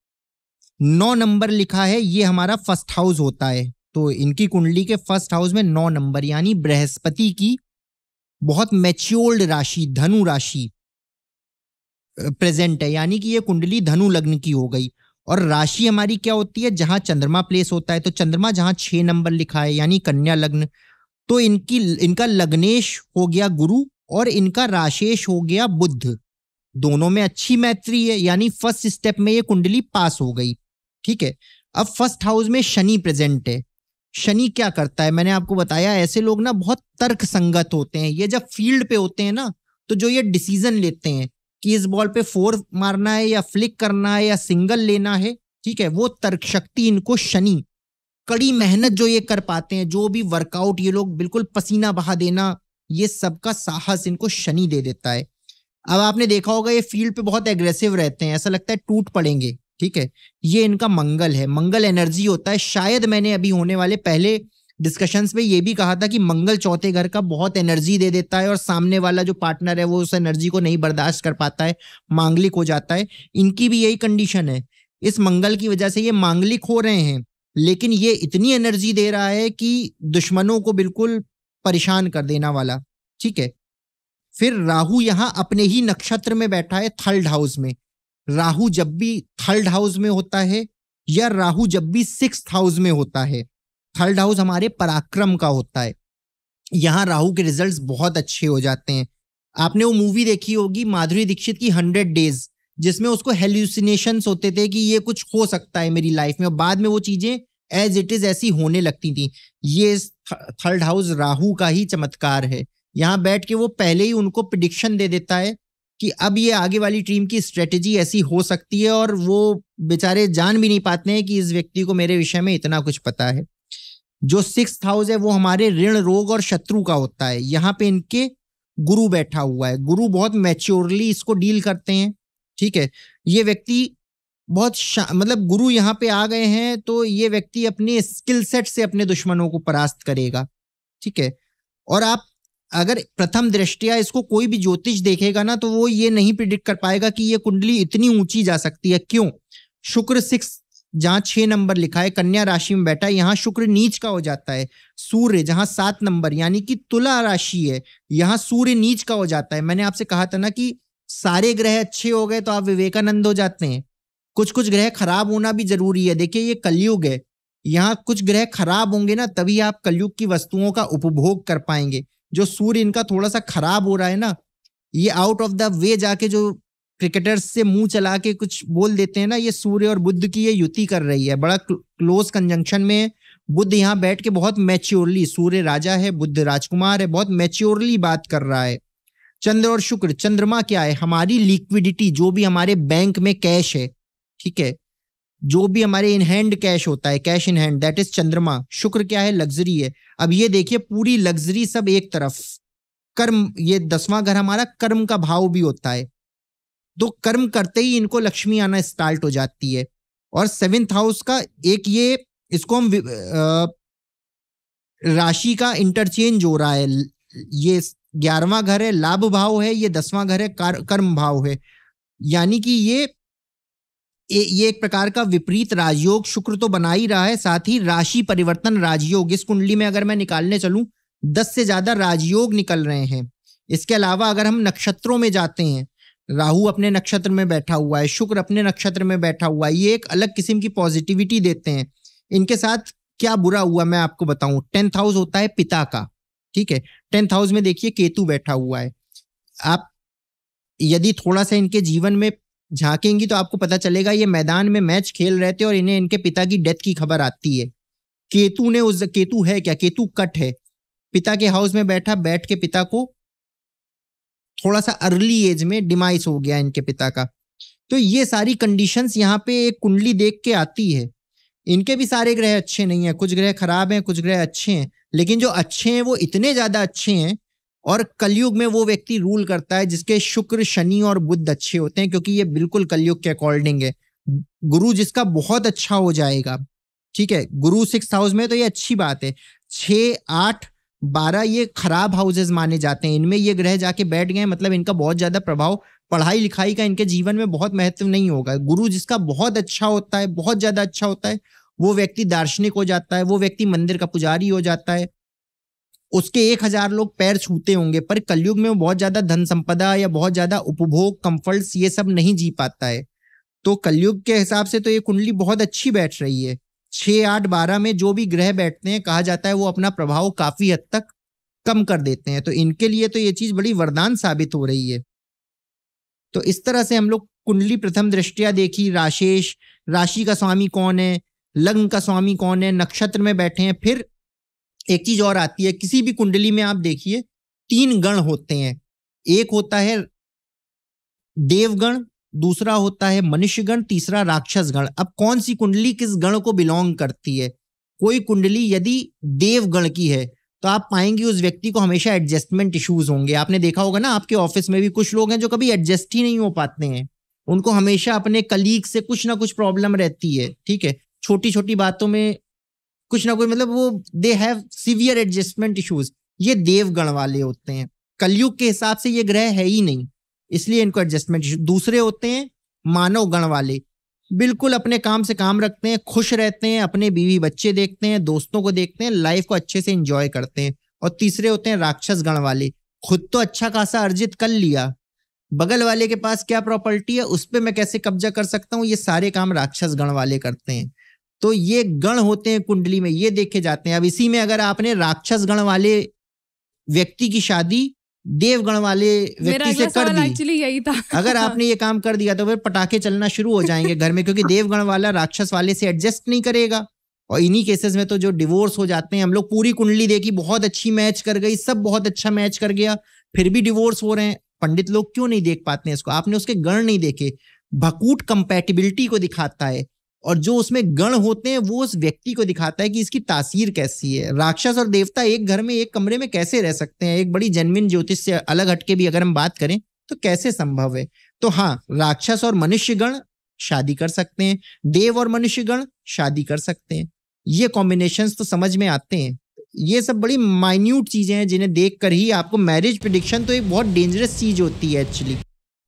9 नंबर लिखा है, ये हमारा फर्स्ट हाउस होता है, तो इनकी कुंडली के फर्स्ट हाउस में 9 नंबर यानी बृहस्पति की बहुत मैच्योर्ड राशि धनु राशि प्रेजेंट है, यानी कि ये कुंडली धनु लग्न की हो गई। और राशि हमारी क्या होती है? जहां चंद्रमा प्लेस होता है, तो चंद्रमा जहां 6 नंबर लिखा है यानी कन्या लग्न, तो इनका लग्नेश हो गया गुरु और इनका राशेश हो गया बुध। दोनों में अच्छी मैत्री है, यानी फर्स्ट स्टेप में ये कुंडली पास हो गई। ठीक है। अब फर्स्ट हाउस में शनि प्रेजेंट है। शनि क्या करता है, मैंने आपको बताया, ऐसे लोग ना बहुत तर्क संगत होते हैं। ये जब फील्ड पे होते हैं ना, तो जो ये डिसीजन लेते हैं कि इस बॉल पे 4 मारना है या फ्लिक करना है या सिंगल लेना है, ठीक है, वो तर्क शक्ति इनको शनि, कड़ी मेहनत जो ये कर पाते हैं, जो भी वर्कआउट ये लोग बिल्कुल पसीना बहा देना, ये सबका साहस इनको शनि दे देता है। अब आपने देखा होगा ये फील्ड पे बहुत एग्रेसिव रहते हैं, ऐसा लगता है टूट पड़ेंगे, ठीक है। ये इनका मंगल है, मंगल एनर्जी होता है। शायद मैंने अभी होने वाले पहले डिस्कशंस में ये भी कहा था कि मंगल चौथे घर का बहुत एनर्जी दे देता है और सामने वाला जो पार्टनर है वो उस एनर्जी को नहीं बर्दाश्त कर पाता है, मांगलिक हो जाता है। इनकी भी यही कंडीशन है। इस मंगल की वजह से ये मांगलिक हो रहे हैं, लेकिन ये इतनी एनर्जी दे रहा है कि दुश्मनों को बिल्कुल परेशान कर देना वाला, ठीक है। फिर राहु यहां अपने ही नक्षत्र में बैठा है, थर्ड हाउस में। राहु जब भी थर्ड हाउस में होता है या राहु जब भी सिक्स्थ हाउस में होता है, थर्ड हाउस हमारे पराक्रम का होता है, यहां राहु के रिजल्ट्स बहुत अच्छे हो जाते हैं। आपने वो मूवी देखी होगी माधुरी दीक्षित की 100 डेज, जिसमें उसको हेल्यूसिनेशंस होते थे कि ये कुछ हो सकता है मेरी लाइफ में, और बाद में वो चीजें एज इट इज ऐसी होने लगती थी। ये थर्ड हाउस राहु का ही चमत्कार है। यहां बैठ के वो पहले ही उनको प्रिडिक्शन दे देता है कि अब ये आगे वाली टीम की स्ट्रेटेजी ऐसी हो सकती है, और वो बेचारे जान भी नहीं पाते हैं कि इस व्यक्ति को मेरे विषय में इतना कुछ पता है। जो सिक्स्थ हाउस है वो हमारे ऋण, रोग और शत्रु का होता है। यहाँ पे इनके गुरु बैठा हुआ है। गुरु बहुत मैच्योरली इसको डील करते हैं, ठीक है। ये व्यक्ति बहुत मतलब गुरु यहाँ पे आ गए हैं तो ये व्यक्ति अपने स्किल सेट से अपने दुश्मनों को परास्त करेगा, ठीक है। और आप अगर प्रथम दृष्टया इसको कोई भी ज्योतिष देखेगा ना, तो वो ये नहीं प्रिडिक्ट कर पाएगा कि ये कुंडली इतनी ऊंची जा सकती है। क्यों? शुक्र 6, जहां 6 नंबर लिखा है, कन्या राशि में बैठा है, यहां शुक्र नीच का हो जाता है। सूर्य जहां 7 नंबर यानी कि तुला राशि है, यहां सूर्य नीच का हो जाता है। मैंने आपसे कहा था ना कि सारे ग्रह अच्छे हो गए तो आप विवेकानंद हो जाते हैं। कुछ कुछ ग्रह खराब होना भी जरूरी है। देखिए ये कलयुग है, यहाँ कुछ ग्रह खराब होंगे ना, तभी आप कलयुग की वस्तुओं का उपभोग कर पाएंगे। जो सूर्य इनका थोड़ा सा खराब हो रहा है ना, ये आउट ऑफ द वे जाके जो क्रिकेटर्स से मुंह चला के कुछ बोल देते हैं ना, ये सूर्य और बुध की ये युति कर रही है, बड़ा क्लोज कंजंक्शन में। बुध यहाँ बैठ के बहुत मैच्योरली, सूर्य राजा है, बुध राजकुमार है, बहुत मैच्योरली बात कर रहा है। चंद्र और शुक्र, चंद्रमा क्या है? हमारी लिक्विडिटी, जो भी हमारे बैंक में कैश है, ठीक है, जो भी हमारे इन हैंड कैश होता है, cash in hand, that is चंद्रमा। शुक्र क्या है? लग्जरी है। अब ये देखिए पूरी लग्जरी सब एक तरफ, कर्म, ये 10वां घर हमारा कर्म का भाव भी होता है, तो कर्म करते ही इनको लक्ष्मी आना स्टार्ट हो जाती है। और 7th हाउस का एक ये, इसको हम राशि का इंटरचेंज हो रहा है। ये 11वां घर है, लाभ भाव है, ये 10वां घर है, कर्म भाव है। यानी कि ये एक प्रकार का विपरीत राजयोग शुक्र तो बना ही रहा है, साथ ही राशि परिवर्तन राजयोग। इस कुंडली में अगर मैं निकालने चलूं 10 से ज्यादा राजयोग निकल रहे हैं। इसके अलावा अगर हम नक्षत्रों में जाते हैं, राहु अपने नक्षत्र में बैठा हुआ है, शुक्र अपने नक्षत्र में बैठा हुआ है, ये एक अलग किस्म की पॉजिटिविटी देते हैं। इनके साथ क्या बुरा हुआ मैं आपको बताऊं। 10th हाउस होता है पिता का, ठीक है। 10th हाउस में देखिए केतु बैठा हुआ है। आप यदि थोड़ा सा इनके जीवन में झांकेंगी तो आपको पता चलेगा, ये मैदान में मैच खेल रहे थे और इन्हें इनके पिता की डेथ की खबर आती है। केतु ने उस, केतु है क्या? केतु कट है, पिता के हाउस में बैठ के पिता को थोड़ा सा अर्ली एज में डिमाइस हो गया इनके पिता का। तो ये सारी कंडीशंस यहाँ पे एक कुंडली देख के आती है। इनके भी सारे ग्रह अच्छे नहीं है, कुछ ग्रह खराब हैं, कुछ ग्रह अच्छे हैं, लेकिन जो अच्छे हैं वो इतने ज्यादा अच्छे हैं। और कलयुग में वो व्यक्ति रूल करता है जिसके शुक्र, शनि और बुध अच्छे होते हैं, क्योंकि ये बिल्कुल कलयुग के अकॉर्डिंग है। गुरु जिसका बहुत अच्छा हो जाएगा, ठीक है, गुरु 6th हाउस में, तो ये अच्छी बात है। 6, 8, 12 ये खराब हाउसेस माने जाते हैं। इनमें ये ग्रह जाके बैठ गए, मतलब इनका बहुत ज्यादा प्रभाव पढ़ाई लिखाई का इनके जीवन में बहुत महत्व नहीं होगा। गुरु जिसका बहुत अच्छा होता है, बहुत ज्यादा अच्छा होता है, वो व्यक्ति दार्शनिक हो जाता है, वो व्यक्ति मंदिर का पुजारी हो जाता है, उसके 1000 लोग पैर छूते होंगे। पर कलयुग में वो बहुत ज्यादा धन संपदा या बहुत ज्यादा उपभोग, कंफर्ट्स, ये सब नहीं जी पाता है। तो कलयुग के हिसाब से तो ये कुंडली बहुत अच्छी बैठ रही है। 6, 8, 12 में जो भी ग्रह बैठते हैं, कहा जाता है वो अपना प्रभाव काफी हद तक कम कर देते हैं। तो इनके लिए तो ये चीज बड़ी वरदान साबित हो रही है। तो इस तरह से हम लोग कुंडली प्रथम दृष्टया देखी, राशेष, राशि का स्वामी कौन है, लग्न का स्वामी कौन है, नक्षत्र में बैठे हैं। फिर एक चीज और आती है, किसी भी कुंडली में आप देखिए 3 गण होते हैं। एक होता है देवगण, दूसरा होता है मनुष्यगण, तीसरा राक्षस गण। अब कौन सी कुंडली किस गण को बिलोंग करती है? कोई कुंडली यदि देवगण की है तो आप पाएंगे उस व्यक्ति को हमेशा एडजस्टमेंट इश्यूज होंगे। आपने देखा होगा ना, आपके ऑफिस में भी कुछ लोग हैं जो कभी एडजस्ट ही नहीं हो पाते हैं, उनको हमेशा अपने कलीग से कुछ ना कुछ प्रॉब्लम रहती है। ठीक है, छोटी छोटी बातों में कुछ ना कुछ, मतलब वो they have severe adjustment issues. ये देवगण वाले होते हैं। कलयुग के हिसाब से ये ग्रह है ही नहीं, इसलिए इनको एडजस्टमेंट इश्यूज। दूसरे होते हैं मानव गण वाले, बिल्कुल अपने काम से काम रखते हैं, खुश रहते हैं, अपने बीवी बच्चे देखते हैं, दोस्तों को देखते हैं, लाइफ को अच्छे से एंजॉय करते हैं। और तीसरे होते हैं राक्षस गण वाले, खुद तो अच्छा खासा अर्जित कर लिया, बगल वाले के पास क्या प्रॉपर्टी है उस पर मैं कैसे कब्जा कर सकता हूँ, ये सारे काम राक्षस गण वाले करते हैं। तो ये गण होते हैं कुंडली में, ये देखे जाते हैं। अब इसी में अगर आपने राक्षस गण वाले व्यक्ति की शादी देवगण वाले व्यक्ति से कर दी, एक्चुअली यही था। अगर आपने ये काम कर दिया तो फिर पटाखे चलना शुरू हो जाएंगे घर में, क्योंकि देवगण वाला राक्षस वाले से एडजस्ट नहीं करेगा। और इन्हीं केसेस में तो जो डिवोर्स हो जाते हैं, हम लोग पूरी कुंडली देखी, बहुत अच्छी मैच कर गई, सब बहुत अच्छा मैच कर गया, फिर भी डिवोर्स हो रहे हैं। पंडित लोग क्यों नहीं देख पाते हैं इसको? आपने उसके गण नहीं देखे। भकूट कंपैटिबिलिटी को दिखाता है, और जो उसमें गण होते हैं वो उस व्यक्ति को दिखाता है कि इसकी तासीर कैसी है। राक्षस और देवता एक घर में, एक कमरे में कैसे रह सकते हैं? एक बड़ी जेन्युइन ज्योतिष से अलग हटके भी अगर हम बात करें तो कैसे संभव है? तो हाँ, राक्षस और मनुष्य गण शादी कर सकते हैं, देव और मनुष्य गण शादी कर सकते हैं। ये कॉम्बिनेशंस तो समझ में आते हैं। ये सब बड़ी माइन्यूट चीजें हैं जिन्हें देखकर ही आपको मैरिज प्रेडिक्शन तो एक बहुत डेंजरस चीज होती है एक्चुअली।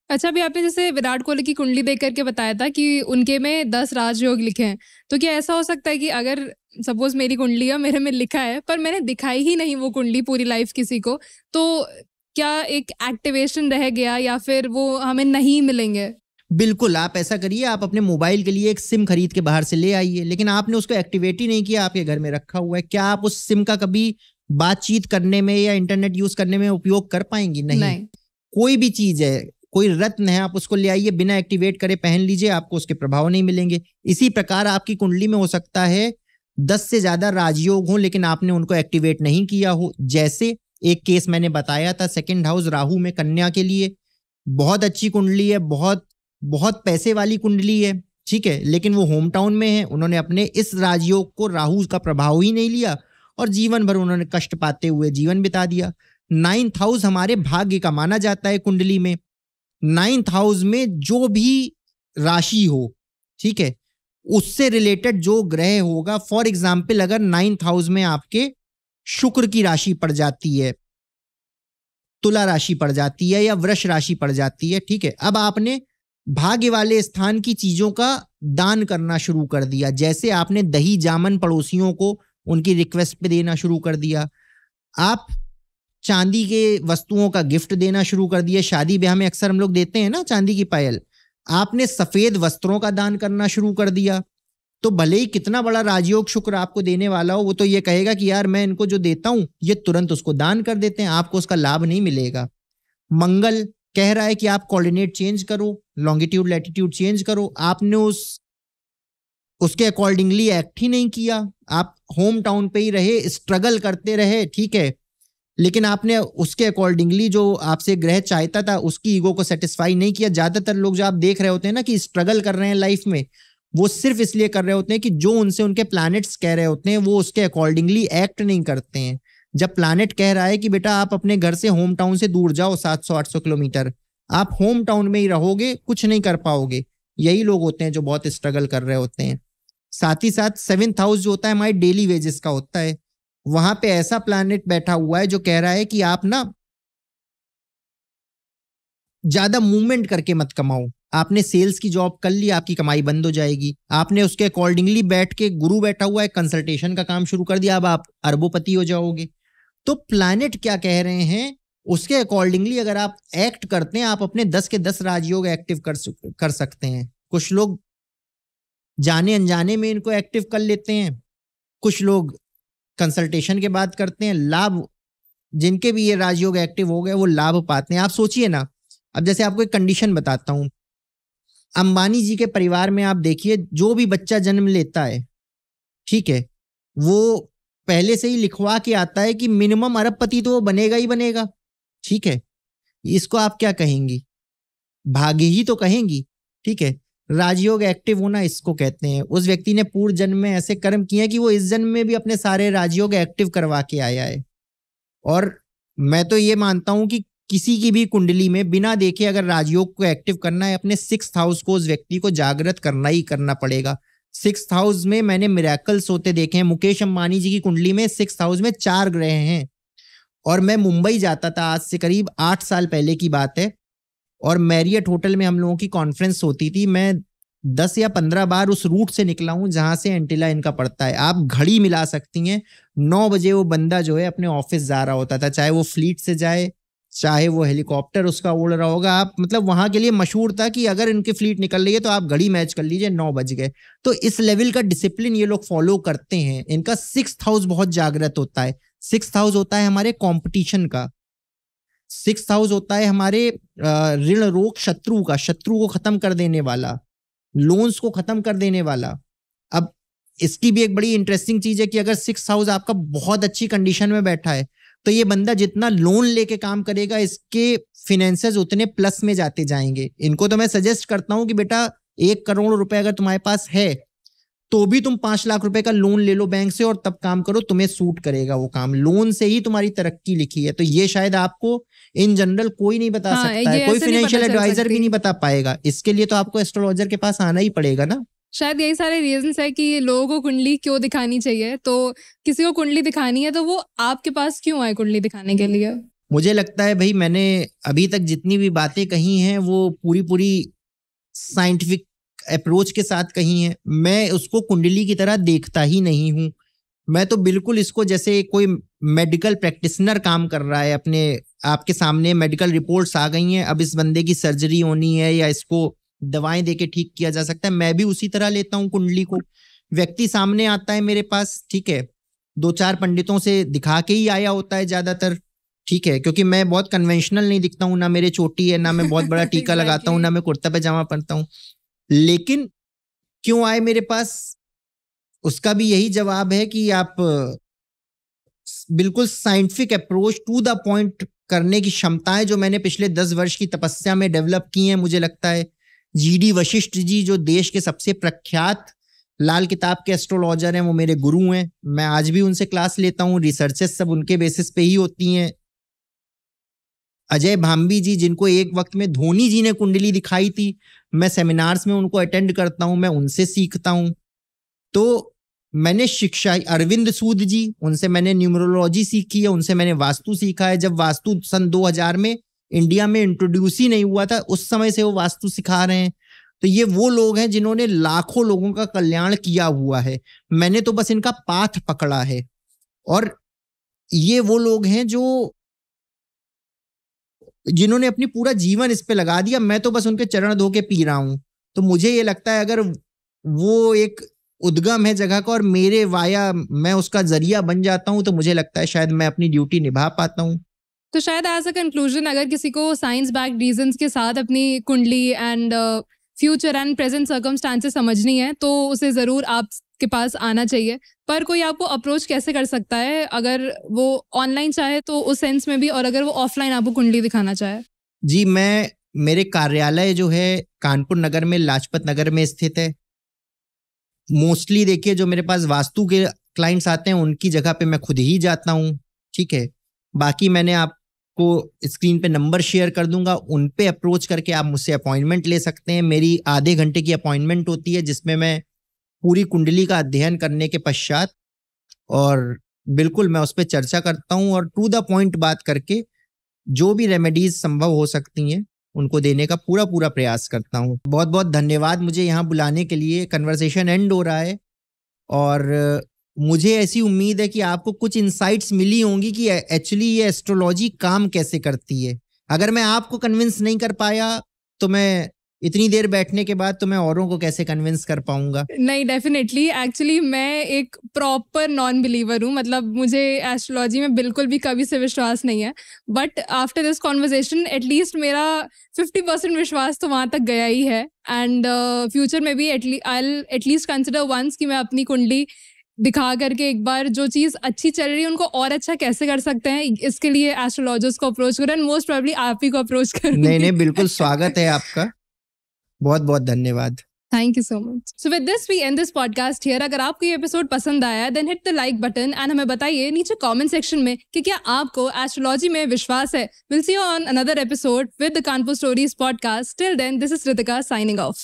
अच्छा, अभी आपने जैसे विराट कोहली की कुंडली देख करके बताया था कि उनके में 10 राजयोग लिखे हैं, तो क्या ऐसा हो सकता है कि अगर सपोज मेरी कुंडली है, मेरे में लिखा है पर मैंने दिखाई ही नहीं वो कुंडली पूरी लाइफ किसी को, तो क्या एक एक्टिवेशन रह गया या फिर वो हमें नहीं मिलेंगे? बिल्कुल, आप ऐसा करिए, आप अपने मोबाइल के लिए एक सिम खरीद के बाहर से ले आइए, लेकिन आपने उसको एक्टिवेट ही नहीं किया, आपके घर में रखा हुआ है। क्या आप उस सिम का कभी बातचीत करने में या इंटरनेट यूज करने में उपयोग कर पाएंगी? नहीं। कोई भी चीज है, कोई रत्न है, आप उसको ले आइए, बिना एक्टिवेट करे पहन लीजिए, आपको उसके प्रभाव नहीं मिलेंगे। इसी प्रकार आपकी कुंडली में हो सकता है 10 से ज्यादा राजयोग हों, लेकिन आपने उनको एक्टिवेट नहीं किया हो। जैसे एक केस मैंने बताया था, 2nd हाउस राहु में कन्या के लिए, बहुत अच्छी कुंडली है, बहुत बहुत पैसे वाली कुंडली है, ठीक है, लेकिन वो होम टाउन में है। उन्होंने अपने इस राजयोग को, राहु का प्रभाव ही नहीं लिया, और जीवन भर उन्होंने कष्ट पाते हुए जीवन बिता दिया। 9th हाउस हमारे भाग्य का माना जाता है कुंडली में। 9th हाउस में जो भी राशि हो, ठीक है, उससे रिलेटेड जो ग्रह होगा, फॉर एग्जाम्पल अगर 9th हाउस में आपके शुक्र की राशि पड़ जाती है, तुला राशि पड़ जाती है या वृष राशि पड़ जाती है, ठीक है, अब आपने भाग्य वाले स्थान की चीजों का दान करना शुरू कर दिया। जैसे आपने दही जामन पड़ोसियों को उनकी रिक्वेस्ट पे देना शुरू कर दिया, आप चांदी के वस्तुओं का गिफ्ट देना शुरू कर दिया। शादी ब्याह में अक्सर हम लोग देते हैं ना चांदी की पायल, आपने सफेद वस्त्रों का दान करना शुरू कर दिया। तो भले ही कितना बड़ा राजयोग शुक्र आपको देने वाला हो, वो तो ये कहेगा कि यार मैं इनको जो देता हूं ये तुरंत उसको दान कर देते हैं, आपको उसका लाभ नहीं मिलेगा। मंगल कह रहा है कि आप कोऑर्डिनेट चेंज करो, लॉन्गिट्यूड लैटिट्यूड चेंज करो, आपने उसके अकॉर्डिंगली एक्ट ही नहीं किया, आप होम टाउन पे ही रहे, स्ट्रगल करते रहे, ठीक है, लेकिन आपने उसके अकॉर्डिंगली जो आपसे ग्रह चाहता था उसकी ईगो को सेटिस्फाई नहीं किया। ज्यादातर लोग जो आप देख रहे होते हैं ना कि स्ट्रगल कर रहे हैं लाइफ में, वो सिर्फ इसलिए कर रहे होते हैं कि जो उनसे उनके प्लैनेट्स कह रहे होते हैं वो उसके अकॉर्डिंगली एक्ट नहीं करते हैं। जब प्लैनेट कह रहा है कि बेटा आप अपने घर से होम टाउन से दूर जाओ 700-800 किलोमीटर, आप होम टाउन में ही रहोगे, कुछ नहीं कर पाओगे। यही लोग होते हैं जो बहुत स्ट्रगल कर रहे होते हैं। साथ ही साथ 7th हाउस जो होता है हमारे डेली वेजेस का होता है, वहां पे ऐसा प्लैनेट बैठा हुआ है जो कह रहा है कि आप ना ज्यादा मूवमेंट करके मत कमाओ। आपने सेल्स की जॉब कर ली, आपकी कमाई बंद हो जाएगी। आपने उसके अकॉर्डिंगली बैठ के, गुरु बैठा हुआ है, कंसल्टेशन का काम शुरू कर दिया, अब आप अरबोपति हो जाओगे। तो प्लैनेट क्या कह रहे हैं उसके अकॉर्डिंगली अगर आप एक्ट करते हैं, आप अपने 10 के 10 राजयोग एक्टिव कर सकते हैं। कुछ लोग जाने अनजाने में इनको एक्टिव कर लेते हैं, कुछ लोग कंसल्टेशन के बाद करते हैं। लाभ जिनके भी ये राजयोग एक्टिव हो गए वो लाभ पाते हैं। आप सोचिए ना, अब जैसे आपको एक कंडीशन बताता हूं, अंबानी जी के परिवार में आप देखिए, जो भी बच्चा जन्म लेता है, ठीक है, वो पहले से ही लिखवा के आता है कि मिनिमम अरबपति तो वो बनेगा ही बनेगा। ठीक है, इसको आप क्या कहेंगी? भाग्य ही तो कहेंगी। ठीक है, राजयोग एक्टिव होना इसको कहते हैं। उस व्यक्ति ने पूर्व जन्म में ऐसे कर्म किए हैं कि वो इस जन्म में भी अपने सारे राजयोग एक्टिव करवा के आया है। और मैं तो ये मानता हूं कि किसी की भी कुंडली में बिना देखे अगर राजयोग को एक्टिव करना है, अपने 6th हाउस को उस व्यक्ति को जागृत करना ही करना पड़ेगा। 6th हाउस में मैंने मिरेकल्स होते देखे हैं। मुकेश अंबानी जी की कुंडली में 6th हाउस में 4 ग्रह हैं। और मैं मुंबई जाता था, आज से करीब 8 साल पहले की बात है, और मैरियट होटल में हम लोगों की कॉन्फ्रेंस होती थी। मैं 10 या 15 बार उस रूट से निकला हूं जहां से एंटीला इनका पड़ता है। आप घड़ी मिला सकती हैं, 9 बजे वो बंदा जो है अपने ऑफिस जा रहा होता था, चाहे वो फ्लीट से जाए, चाहे वो हेलीकॉप्टर उसका उड़ रहा होगा। आप मतलब वहां के लिए मशहूर था कि अगर इनकी फ्लीट निकल रही है तो आप घड़ी मैच कर लीजिए, 9 बज गए। तो इस लेवल का डिसिप्लिन ये लोग फॉलो करते हैं। इनका 6th हाउस बहुत जागृत होता है। 6th हाउस होता है हमारे कंपटीशन का। 6th हाउस होता है हमारे ऋण रोग शत्रु का, शत्रु को खत्म कर देने वाला, लोन्स को खत्म कर देने वाला। अब इसकी भी एक बड़ी इंटरेस्टिंग चीज है कि अगर 6th हाउस आपका बहुत अच्छी कंडीशन में बैठा है तो ये बंदा जितना लोन लेके काम करेगा, इसके फिनेंसेस उतने प्लस में जाते जाएंगे। इनको तो मैं सजेस्ट करता हूं कि बेटा 1 करोड़ रुपए अगर तुम्हारे पास है तो भी तुम 5 लाख रुपए का लोन ले लो बैंक से और तब काम करो, तुम्हें सूट करेगा वो काम। लोन से ही तुम्हारी तरक्की लिखी है। तो ये शायद आपको इन जनरल कोई नहीं बता सकता है, कोई फाइनेंशियल एडवाइजर भी नहीं बता पाएगा। इसके लिए तो आपको एस्ट्रोलॉजर के पास आना ही पड़ेगा ना। शायद यही सारे रीजंस है कि लोगों को कुंडली क्यों दिखानी चाहिए। तो किसी को कुंडली दिखानी है तो वो आपके पास क्यों आए कुंडली दिखाने के लिए? मुझे लगता है भाई, मैंने अभी तक जितनी भी बातें कही हैं वो पूरी साइंटिफिक अप्रोच के साथ कही हैं। मैं उसको कुंडली की तरह देखता ही नहीं हूं। मैं तो बिल्कुल इसको जैसे कोई मेडिकल प्रैक्टिशनर काम कर रहा है, अपने आपके सामने मेडिकल रिपोर्ट्स आ गई हैं, अब इस बंदे की सर्जरी होनी है या इसको दवाएं देके ठीक किया जा सकता है, मैं भी उसी तरह लेता हूं कुंडली को। व्यक्ति सामने आता है मेरे पास, ठीक है, 2-4 पंडितों से दिखा के ही आया होता है ज्यादातर, ठीक है, क्योंकि मैं बहुत कन्वेंशनल नहीं दिखता हूं, ना मेरे चोटी है, ना मैं बहुत बड़ा टीका लगाता हूं, ना मैं कुर्ता पैजामा पहनता हूं। लेकिन क्यों आए मेरे पास, उसका भी यही जवाब है कि आप बिल्कुल scientific approach to the point करने की क्षमताएं जो मैंने पिछले 10 वर्ष की तपस्या में डेवलप की हैं, मुझे लगता है जीडी वशिष्ठ जी जो देश के सबसे प्रख्यात लाल किताब के एस्ट्रोलॉजर हैं, वो मेरे गुरु हैं। मैं आज भी उनसे क्लास लेता हूं, रिसर्चेस सब उनके बेसिस पे ही होती हैं। अजय भांबी जी, जिनको एक वक्त में धोनी जी ने कुंडली दिखाई थी, मैं सेमिनार्स में उनको अटेंड करता हूं, मैं उनसे सीखता हूं। तो मैंने शिक्षा, अरविंद सूद जी, उनसे मैंने न्यूमरोलॉजी सीखी है, उनसे मैंने वास्तु सीखा है। जब वास्तु सन 2000 में इंडिया में इंट्रोड्यूस ही नहीं हुआ था, उस समय से वो वास्तु सिखा रहे हैं। तो ये वो लोग हैं जिन्होंने लाखों लोगों का कल्याण किया हुआ है। मैंने तो बस इनका पाथ पकड़ा है। और ये वो लोग हैं जो जिन्होंने अपनी पूरा जीवन इस पे लगा दिया, मैं तो बस उनके चरण धो के पी रहा हूं। तो मुझे ये लगता है अगर वो एक उद्गम है जगह का और मेरे वाया मैं उसका जरिया बन जाता हूं, तो मुझे लगता है शायद मैं अपनी ड्यूटी निभा पाता हूं। तो शायद एज अ कंक्लूजन, अगर किसी को साइंस बैक्ड रीजंस के साथ अपनी कुंडली and future and present circumstances समझनी है तो उसे ज़रूर आपके पास आना चाहिए। पर कोई आपको अप्रोच कैसे कर सकता है, अगर वो ऑनलाइन चाहे तो उस सेंस में भी, और अगर वो ऑफलाइन आपको कुंडली दिखाना चाहे? जी, मेरे कार्यालय जो है कानपुर नगर में लाजपत नगर में स्थित है। मोस्टली देखिए जो मेरे पास वास्तु के क्लाइंट्स आते हैं उनकी जगह पे मैं खुद ही जाता हूँ, ठीक है। बाकी मैंने आपको स्क्रीन पे नंबर शेयर कर दूंगा, उन पे अप्रोच करके आप मुझसे अपॉइंटमेंट ले सकते हैं। मेरी आधे घंटे की अपॉइंटमेंट होती है जिसमें मैं पूरी कुंडली का अध्ययन करने के पश्चात और बिल्कुल मैं उस पर चर्चा करता हूँ और टू द पॉइंट बात करके जो भी रेमेडीज संभव हो सकती हैं उनको देने का पूरा प्रयास करता हूँ। बहुत बहुत धन्यवाद मुझे यहाँ बुलाने के लिए। कन्वर्सेशन एंड हो रहा है और मुझे ऐसी उम्मीद है कि आपको कुछ इंसाइट्स मिली होंगी कि एक्चुअली ये एस्ट्रोलॉजी काम कैसे करती है। अगर मैं आपको कन्विंस नहीं कर पाया तो मैं इतनी देर बैठने के बाद तो मैं औरों को कैसे कन्विंस कर पाऊंगा? नहीं, डेफिनेटली। एक्चुअली मैं एक प्रॉपर नॉन बिलीवर हूँ, मतलब मुझे एस्ट्रोलॉजी में बिल्कुल भी कभी से विश्वास नहीं है। But after this conversation at least मेरा 50% विश्वास तो वहाँ तक गया ही है। एंड फ्यूचर में भी आई एटलीस्ट कंसिडर वंस कि मैं अपनी कुंडली दिखा करके एक बार जो चीज़ अच्छी चल रही है उनको और अच्छा कैसे कर सकते हैं, इसके लिए एस्ट्रोलॉजर्स को अप्रोच करूँ, एंड मोस्ट प्रोबेबली आप ही को अप्रोच करूँगी। नहीं, बिल्कुल स्वागत है आपका। बहुत बहुत धन्यवाद। Thank you so much. So with this we end this podcast here. अगर आपको ये एपिसोड पसंद आया then hit the like button and हमें बताइए नीचे कमेंट सेक्शन में कि क्या आपको एस्ट्रोलॉजी में विश्वास है। Will see you on another episode with the Kanpur stories podcast. Till then this is Ritika signing of.